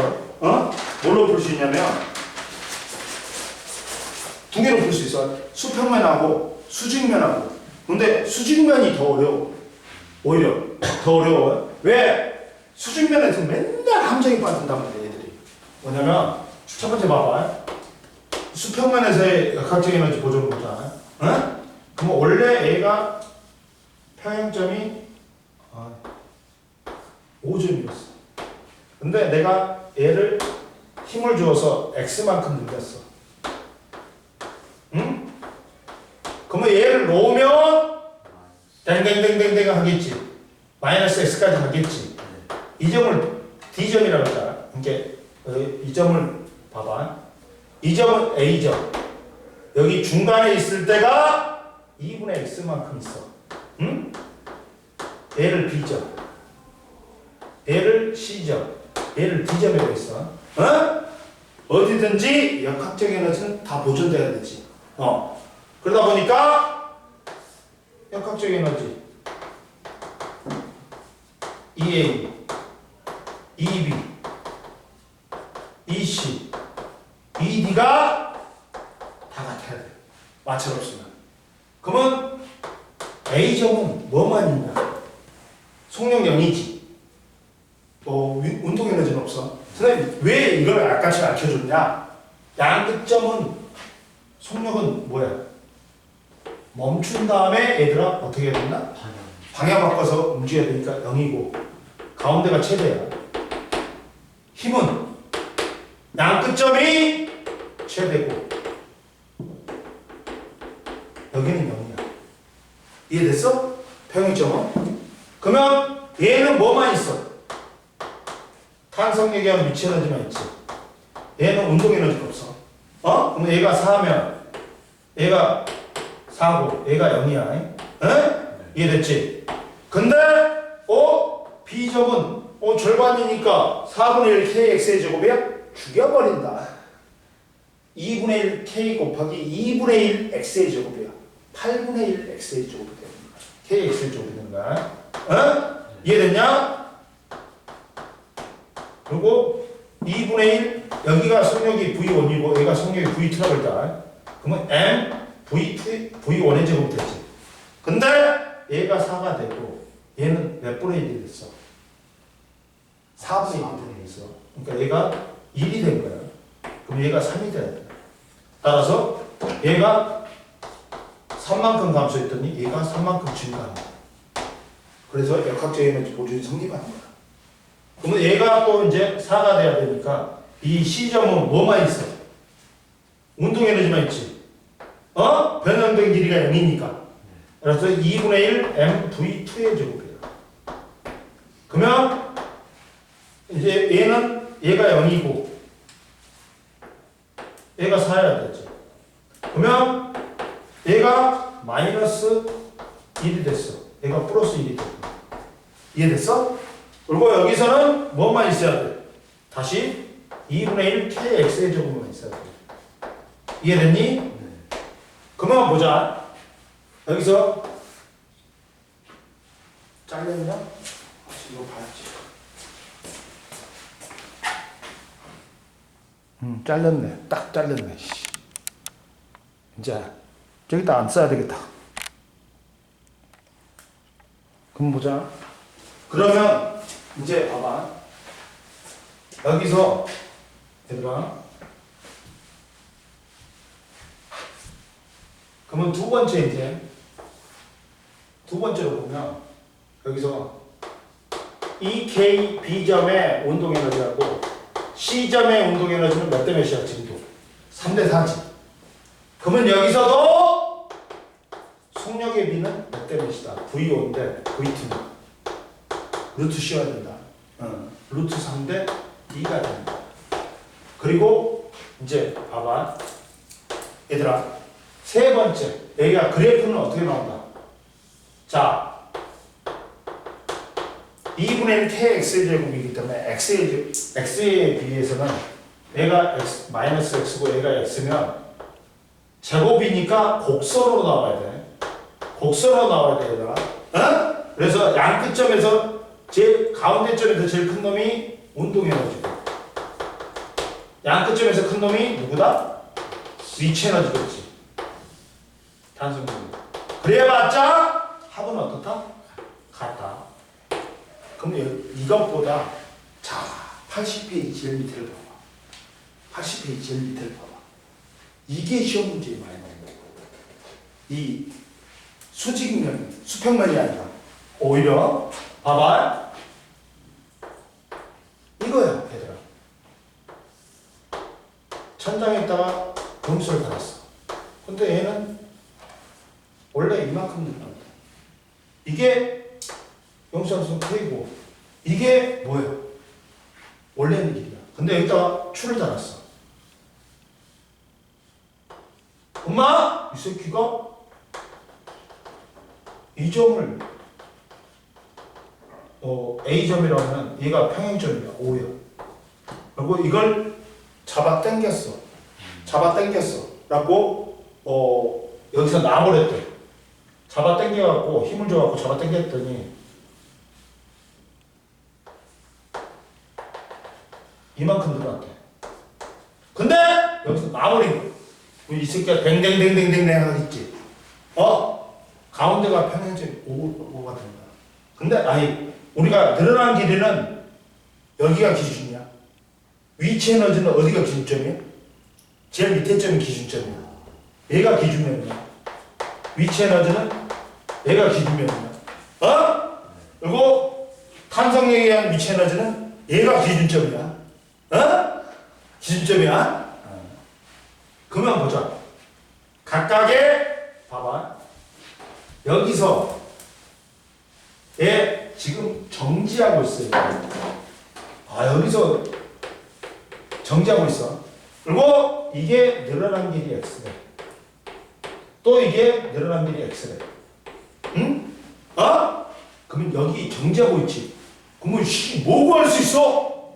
뭘로 풀 수 있냐면 두 개로 풀 수 있어. 수평면하고 수직면하고. 근데 수직면이 더 어려워. 오히려 더 어려워. 왜? 수직면에서 맨날 함정이 빠진단 말이야, 얘들이. 뭐냐면 첫 번째 봐봐. 수평면에서의 역학적 에너지 보존 보자. 그럼 원래 얘가 평행점이 5점이었어. 근데 내가 얘를 힘을 주어서 x만큼 늘렸어. 응? 그러면 얘를 놓으면 땡땡땡땡땡 하겠지. 마이너스 x까지 가겠지. 이 점을 d점이라고 했잖아. 이게 이 점을 봐봐. 이 점은 a점. 여기 중간에 있을 때가 2분의 x만큼 있어. 응? 얘를 b점. 얘를 c점. 얘를 d점이라고 했어. 어디든지 역학적 에너지는 다 보존돼야 되지. 그러다 보니까 역학적 에너지 EA, EB, EC, ED가 다 같아야 돼. 마찰 없으면. 그러면 A점은 뭐만 있냐? 속력 0이지. 운동 에너지는 없어. 선생님, 왜 이걸 아까처럼 알려줬냐? 양극점은 속력은 뭐야? 멈춘 다음에 얘들아 어떻게 해야 된다? 방향 바꿔서 움직여야 되니까 0이고 가운데가 최대야. 힘은 양끝점이 최대고 여기는 0이야. 이해됐어? 평행점은? 그러면 얘는 뭐만 있어? 탄성력에 의한 위치 에너지만 있지. 얘는 운동 에너지가 없어. 그럼 얘가 4면 얘가 4고 얘가 0이야. 이해됐지? 근데 B점은 절반이니까 4분의 1 kx의 제곱이야? 죽여버린다. 2분의 1 k 곱하기 2분의 1 x의 제곱이야. 8분의 1 x의 제곱이 되는 거야. kx의 제곱이 되는 거야. 이해됐냐? 그리고 2분의 1 여기가 속력이 V1이고 얘가 속력이 V2라고 했다. 그러면 M V1의 제곱이 되지. 근데 얘가 4가 되고 얘는 몇 분의 1이 됐어? 4분의 1이 됐어. 그러니까 얘가 1이 된 거야. 그럼 얘가 3이 돼야 돼. 따라서 얘가 3만큼 감소했더니 얘가 3만큼 증가한 거야. 그래서 역학적 에너지 보존이 성립하는 거야. 그러면 얘가 또 이제 4가 돼야 되니까 이 C점은 뭐만 있어? 운동 에너지만 있지. 변형된 길이가 0이니까. 그래서 2분의 1 MV2의 제곱이에요. 그러면 이제 얘가 0이고 얘가 4여야 되죠. 그러면 얘가 마이너스 1이 됐어. 얘가 플러스 1이 됐어. 이해됐어? 그리고 여기서는 뭐만 있어야 돼? 다시 2분의 1 kx의 제곱만 있어야 돼. 이해됐니? 그러면 보자. 여기서 잘렸냐? 이거 봐야지. 잘렸네. 딱 잘렸네. 이제 저기다 안 써야 되겠다. 그럼 보자. 그러면 이제 봐봐. 여기서 얘들아. 그러면 두 번째로 보면 여기서 EK B점의 운동 에너지하고 C점의 운동 에너지는 몇 대 몇이야 지금도? 3대 4지. 그러면 여기서도 속력의 B는 몇 대 몇이다. V5인데 V2는 루트 씌워야 된다. 루트 3대 2가 된다. 그리고 이제 봐봐. 얘들아, 세 번째. 여기가 그래프는 어떻게 나온다? 자, 2분의 1 kx의 제곱이기 때문에 x에 비해서는 얘가 x, 마이너스 x고 얘가 x면 제곱이니까 곡선으로 나와야 돼. 곡선으로 나와야 돼, 얘들아. 어? 그래서 양 끝점에서 제일 가운데 점에서 제일 큰 놈이 운동 에너지고, 양 끝점에서 큰 놈이 누구다? 위치 에너지겠지. 단순히. 그래봤자 합은 어떻다? 같다. 그럼 이것보다 자 80페이지 제일 밑에를 봐봐. 80페이지 제일 밑에를 봐봐. 이게 시험 문제에 많이 나오는 거야. 이 수직면, 수평면이 아니라 오히려 봐봐. 이거야, 얘들아. 천장에다가 경수를 달았어. 근데 얘는 원래 이만큼 늘어난다. 이게 용수함수 K고, 이게 뭐예요? 원래는 길이야. 근데 여기다가 추를 달았어. 엄마! 이 새끼가 이 점을 A점이라고 하면 얘가 평행점이야. O야. 그리고 이걸 잡아 당겼어. 라고 여기서 나버렸대. 잡아 당겨갖고 힘을 줘갖고 잡아 당겼더니 이만큼 늘어났대. 근데 여기서 나버린 거야. 이 새끼가 댕댕댕댕댕 하겠지. 가운데가 평행점 5가 된다. 근데 아니 우리가 늘어난 길이는 여기가 기준이야. 위치 에너지는 어디가 기준점이야? 제일 밑에 점이 기준점이야. 얘가 기준면이야. 위치 에너지는 얘가 기준면이야. 그리고 탄성력에 의한 위치 에너지는 얘가 기준점이야. 기준점이야. 그러면 보자. 각각의 봐봐. 여기서 얘 지금 정지하고 있어요. 여기서 정지하고 있어. 그리고 이게 늘어난 길이 x래. 또 이게 늘어난 길이 x래. 응? 그러면 여기 정지하고 있지. 그러면 뭐 구할 수 있어?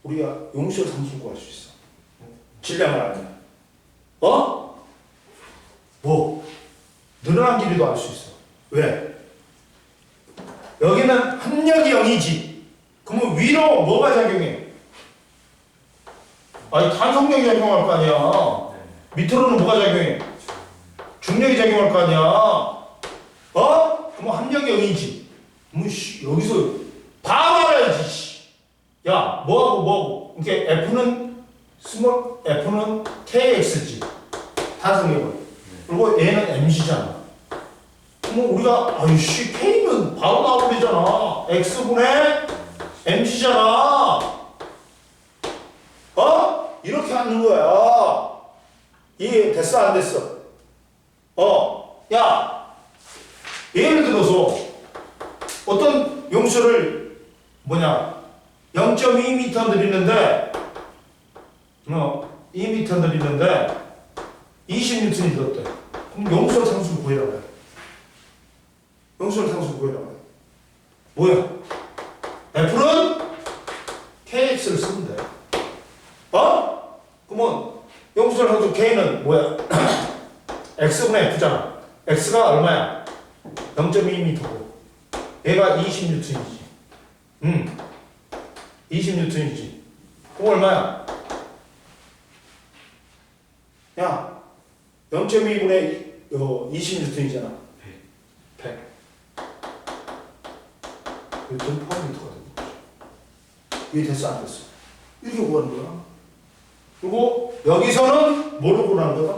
우리가 용수열 상수 구할 수 있어. 질량을 알면. 뭐? 늘어난 길이도 알 수 있어. 왜? 여기는 합력이 0이지. 그러면 위로 뭐가 작용해? 탄성력이 작용할 거 아니야. 밑으로는 뭐가 작용해? 중력이 작용할 거 아니야. 그럼 합력이 0이지. 여기서 다 말아야지. 야, 뭐하고. 이게 F는 F는 KX지. 탄성력은. 그리고 얘는 MC잖아. 그럼 우리가 K는 바로 나오잖아. X분의 MC잖아. 이렇게 하는 거야. 이해 됐어 안 됐어? 야, 예를 들어서 어떤 용수를 0.2m 들이는데 2m 들이는데 20N이 들었대. 그럼 용수의 상수를 구해라고 해. 용수의 상수를 구해라고 해. 뭐야? F는 KX를 쓰면 돼. 그러면 용수의 상수 K는 뭐야? X분의 F잖아. X가 얼마야? 0.2m고 얘가 20N이지. 20N이지. 그럼 얼마야? 야, 0.2분의 20N이잖아. 100. 이거 돈 포함미터가 되는 거지. 이게 됐어 안 됐어? 이렇게 구하는 거야. 그리고 여기서는 뭐로 구하는 거다?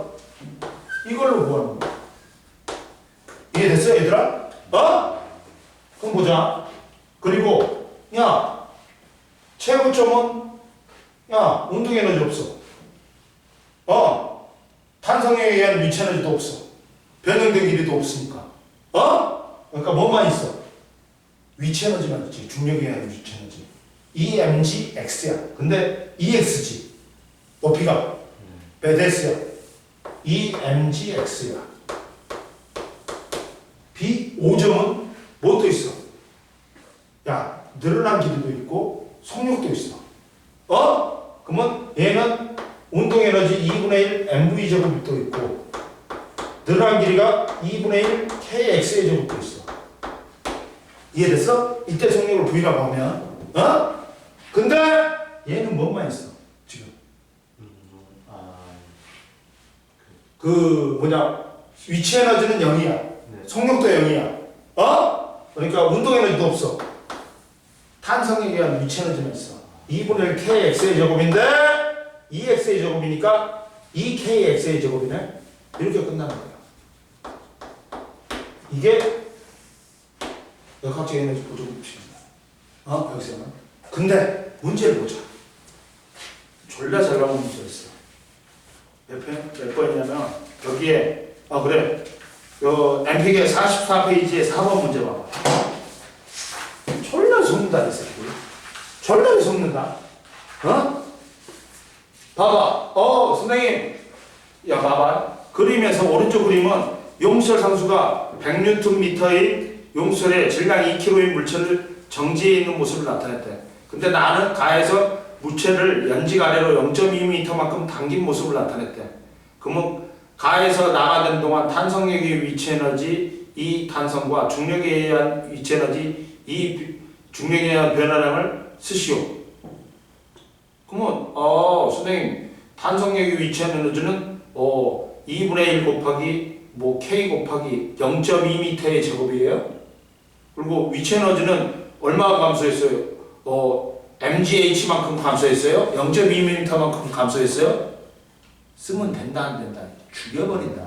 이걸로 구하는 거야. 이해됐어 얘들아? 그럼 보자. 그리고 야, 최고점은 운동 에너지 없어. 탄성에 의한 위치 에너지도 없어. 변형된 길이도 없으니까. 그러니까 뭐만 있어? 위치 에너지만 있지. 중력에 의한 위치 에너지. Emgx야. 근데 EX지. 높이가 베데스야. Emgx야. B5점은 뭐 또 있어? 야, 늘어난 길이도 있고 속력도 있어. 그러면 얘는 운동 에너지 2분의 1 mv 제곱이 또 있고 늘어난 길이가 2분의 1 kx의 제곱도 있어. 이해됐어? 이때 속력을 v라고 하면 근데 얘는 뭐만 있어 지금? 그 위치 에너지는 0이야. 네. 속력도 0이야. 그러니까 운동 에너지도 없어. 탄성에 의한 위치 에너지만 있어. 2분의 1 kx의 제곱인데 2x의 제곱이니까 2kx의 제곱이네. 이렇게 끝나는 거야. 이게 역학적 에너지 보조 법칙입니다. 여기서는. 근데 문제를 보자. 졸라 잘 나온 문제였어. 몇 번이냐면 여기에 그래. 요 MPK 44페이지에 4번 문제 봐봐. 졸라 속는다 이 새끼. 졸라 속는다. 봐봐. 선생님. 야 봐봐. 그림에서 오른쪽 그림은 용수철 상수가 100Nm인 용수철의 질량 2kg인 물체를 정지해 있는 모습을 나타냈대. 근데 나는 가에서 물체를 연직 아래로 0.2m만큼 당긴 모습을 나타냈대. 그러면 가에서 나가는 동안 탄성력의 위치 에너지 이 탄성과 중력에 의한 위치 에너지 이 중력에 의한 변화량을 쓰시오. 그러면 선생님 탄성력의 위치 에너지는 2분의 1 곱하기 k 곱하기 0.2m의 제곱이에요. 그리고 위치 에너지는 얼마 감소했어요? mgh만큼 감소했어요? 0.2m만큼 감소했어요? 쓰면 된다 안 된다? 죽여버린다.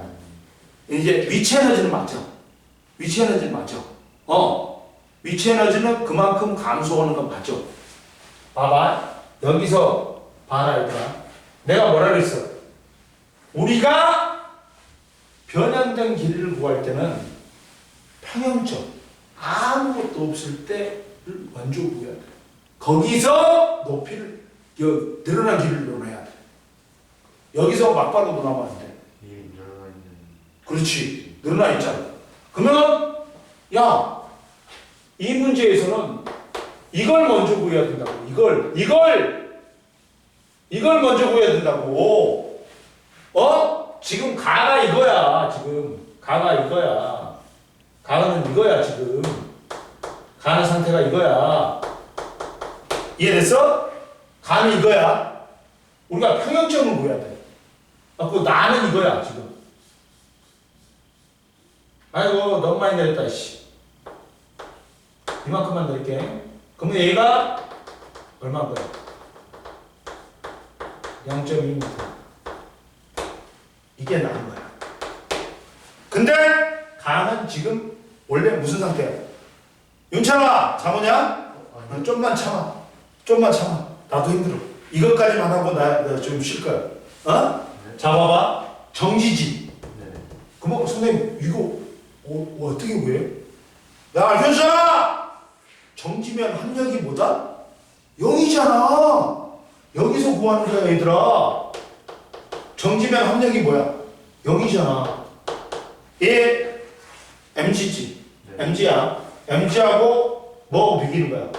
이제 위치 에너지는 맞죠? 위치 에너지는 맞죠? 위치 에너지는 그만큼 감소하는 건 맞죠? 봐봐. 여기서 봐라 얘들아. 내가 뭐라 그랬어? 우리가 변형된 길이를 구할 때는 평형적 아무것도 없을 때를 먼저 구해야 돼. 거기서 높이를 늘어난 길이를 논해야 돼. 여기서 막바로 논하면 안 돼. 늘어나 있는. 그렇지. 늘어나 있잖아. 그러면 야, 이 문제에서는 이걸 먼저 구해야 된다고. 이걸 먼저 구해야 된다고. 지금 가가 이거야. 지금 가가 이거야. 가는 이거야 지금. 가는 상태가 이거야. 이해됐어? 가는 이거야. 우리가 평형점을 구해야 돼. 그 나는 이거야 지금. 아이고 너무 많이 내렸다 씨. 이만큼만 내릴게. 그러면 얘가 얼마인 거야? 0.2m. 이게 나은 거야. 근데 가는 지금 원래 무슨 상태야? 윤찬아 잠오냐? 좀만 참아. 나도 힘들어. 이것까지만 하고 나 좀 쉴 거야. 자 봐봐. 정지지. 네. 그럼 선생님 이거 어떻게 구해? 야 현수야! 정지면 합력이 뭐다? 0이잖아. 여기서 구하는 거야 얘들아. 정지면 합력이 뭐야? 0이잖아. 얘 mg지. 네. mg야. mg하고 뭐하고 비기는 거야?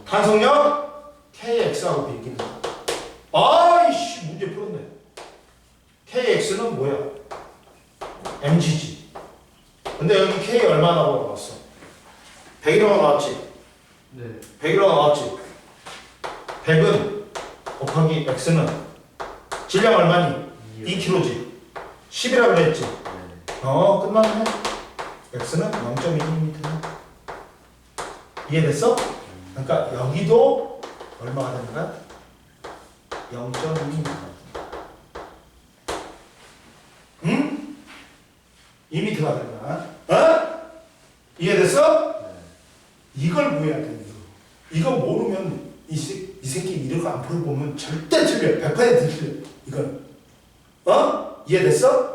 탄성력 kx하고 비기는 거야. 아이씨 문제 풀었네. kx는 뭐야? mg지. 근데 여기 k 얼마 나왔어? 100이라고 나왔지? 네. 100이라고 나왔지? 100은 곱하기 x는 질량 얼마니? 2kg지. 10이라고 그랬지? 네. 끝났네. x는 0.2m. 이해됐어? 그러니까 여기도 얼마가 되는 거야? 0.2m. 응? 2m가 되는 거야. 이해됐어? 네. 이걸 구해야 돼. 이거 모르면 이 새끼 이런 거 안 풀어보면 절대 틀려. 100% 틀려. 이건. 이해됐어?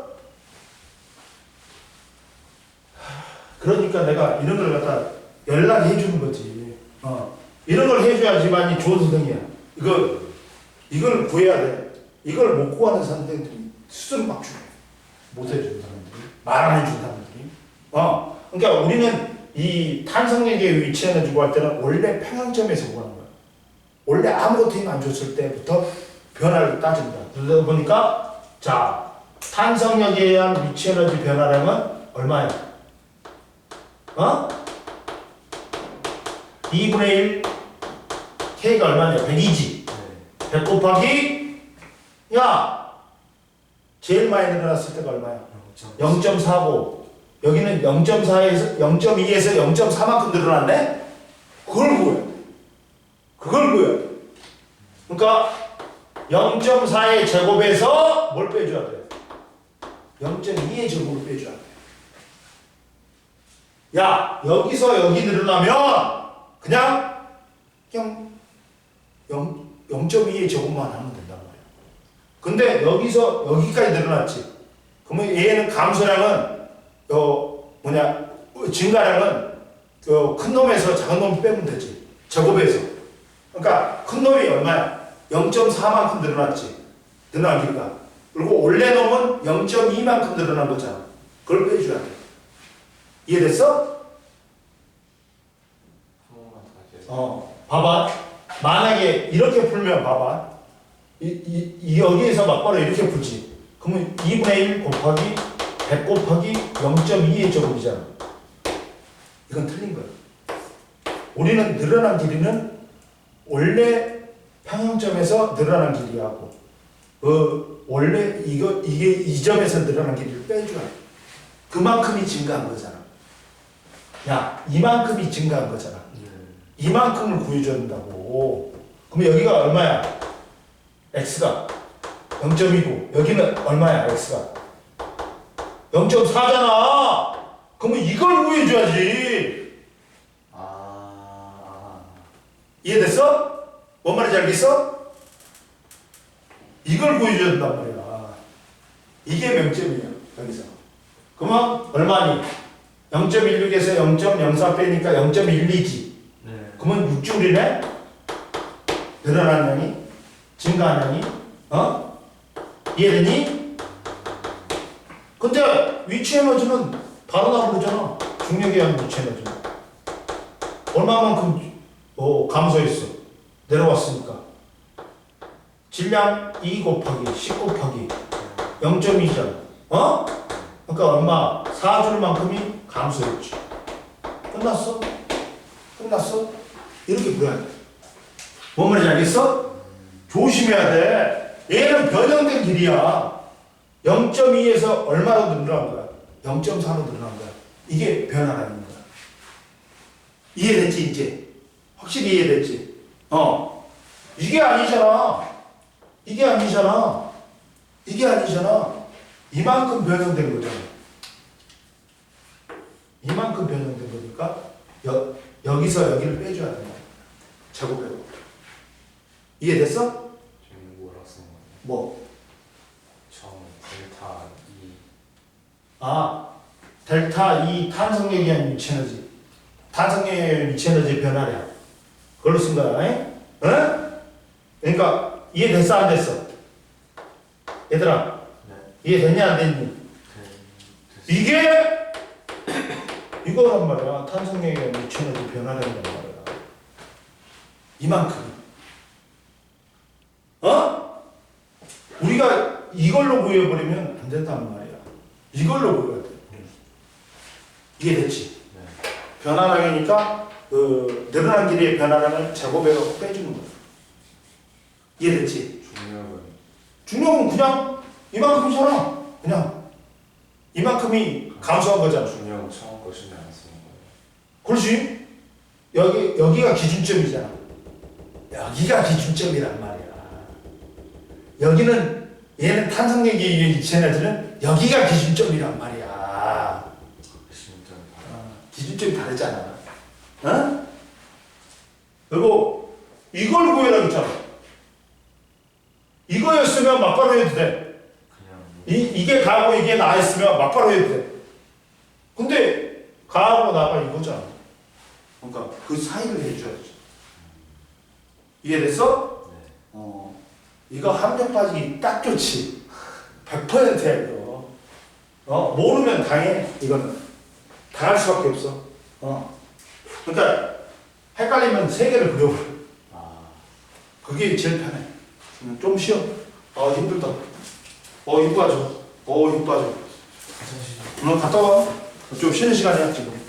그러니까 내가 이런 걸 갖다 연락해 주는 거지. 이런 걸 해줘야지만이 좋은 선생이야. 이걸 구해야 돼. 이걸 못 구하는 선생들이 스스로 막 죽여. 못 해주는 사람들이, 말 안 해주는 사람들이. 그러니까 우리는 이 탄성역의 위치 에너지 구할 때는 원래 평형점에서 구하는 거야. 원래 아무것도 힘 안 줬을 때부터 변화를 따진다. 그러다 보니까 자, 탄성역에 의한 위치 에너지 변화량은 얼마야? 2분의 1 K가 얼마냐? 100이지. 100 곱하기 야 제일 많이 늘어났을 때가 얼마야? 0.49. 여기는 0.4에서 0.2에서 0.4만큼 늘어났네? 그걸 구해. 그걸 구해. 그러니까 0.4의 제곱에서 뭘 빼줘야 돼? 0.2의 제곱을 빼줘야 돼. 야, 여기서 여기 늘어나면 그냥 0.2의 제곱만 하면 된단 말이야. 근데 여기서 여기까지 늘어났지. 그러면 얘는 감소량은 증가량은 큰 놈에서 작은 놈 빼면 되지. 제곱에서. 그러니까 큰 놈이 얼마야? 0.4만큼 늘어났지. 늘어나니까. 그리고 원래 놈은 0.2만큼 늘어난 거잖아. 그걸 빼줘야 돼. 이해됐어? 봐봐. 만약에 이렇게 풀면 봐봐. 여기에서 막바로 이렇게 풀지. 그러면 2분의 1 곱하기 100 곱하기 0.2의 제곱이잖아. 이건 틀린 거야. 우리는 늘어난 길이는 원래 평형점에서 늘어난 길이하고 원래 이게 이 점에서 늘어난 길이를 빼줘야 돼. 그만큼이 증가한 거잖아. 야, 이만큼이 증가한 거잖아. 이만큼을 구해준다고. 그러면 여기가 얼마야? x가 0.29. 여기는 얼마야? x가 0.4잖아. 그러면 이걸 구해줘야지. 이해됐어? 뭔 말인지 알겠어? 이걸 구해줘야 된단 말이야. 이게 명점이야. 여기서. 그러면 얼마니? 0.16에서 0.04 빼니까 0.12지. 그러면 6줄이네? 늘어난 양이? 증가한 양이? 이해되니? 근데 위치 에너지는 바로 나오잖아. 중력에 의한 위치 에너지는. 얼마만큼 감소했어? 내려왔으니까. 질량 2 곱하기 10 곱하기 0.2잖아. 그러니까 얼마? 4줄만큼이 감소했지. 끝났어? 끝났어? 이렇게 보여야 돼. 뭔 말인지 알겠어? 조심해야 돼. 얘는 변형된 길이야. 0.2에서 얼마로 늘어난 거야? 0.4로 늘어난 거야. 이게 변화가 있는 거야. 이해됐지, 이제? 확실히 이해됐지? 이게 아니잖아. 이게 아니잖아. 이게 아니잖아. 이만큼 변형된 거잖아. 이만큼 변형된 거니까 여기서 여기를 빼줘야 된다. 제곱으로. 이해됐어? 지금 뭐라 쓴 거예요? 뭐? 처음에 델타 2. 델타 2 탄성력에 의한 위치 에너지. 탄성력에 의한 위치 에너지 변화량. 그걸로 쓴 거야. 응? 그러니까 이해됐어, 안 됐어? 얘들아, 이해됐냐, 안 됐니? 이게 이거란 말이야. 탄성력에 의한 위치 에너지 변화량이란 말이야. 이만큼. 우리가 이걸로 구해버리면 안 된다는 말이야. 이걸로 구해야 돼. 이해됐지? 변화량이니까 늘어난 길이의 변화량을 제곱으로 빼주는 거야. 이해됐지? 중력은 그냥 이만큼이잖아. 그냥 이만큼이 감소한 거잖아. 중력은 처음 거 신경 안 쓰는 거예요. 그렇지? 여기가 기준점이잖아. 여기가 기준점이란 말이야. 여기는 얘는 탄성력에 의한 위치 에너지는 여기가 기준점이란 말이야. 기준점이 다르잖아. 그리고 이걸 구해라 했잖아. 이거였으면 막바로 해도 돼. 이게 가고 이게 나였으면 막바로 해도 돼. 근데 가하고 나가 이거잖아. 그러니까 그 사이를 해줘야지. 이해됐어? 이거 한 명 빠지기 딱 좋지. 100%야 이거. 모르면 당해. 이거는 당할 수밖에 없어. 그러니까 헷갈리면 세 개를 그려버려. 그게 제일 편해. 좀 쉬어. 힘들다. 힘 빠져. 힘 빠져. 갔다 와. 좀 쉬는 시간이야 지금.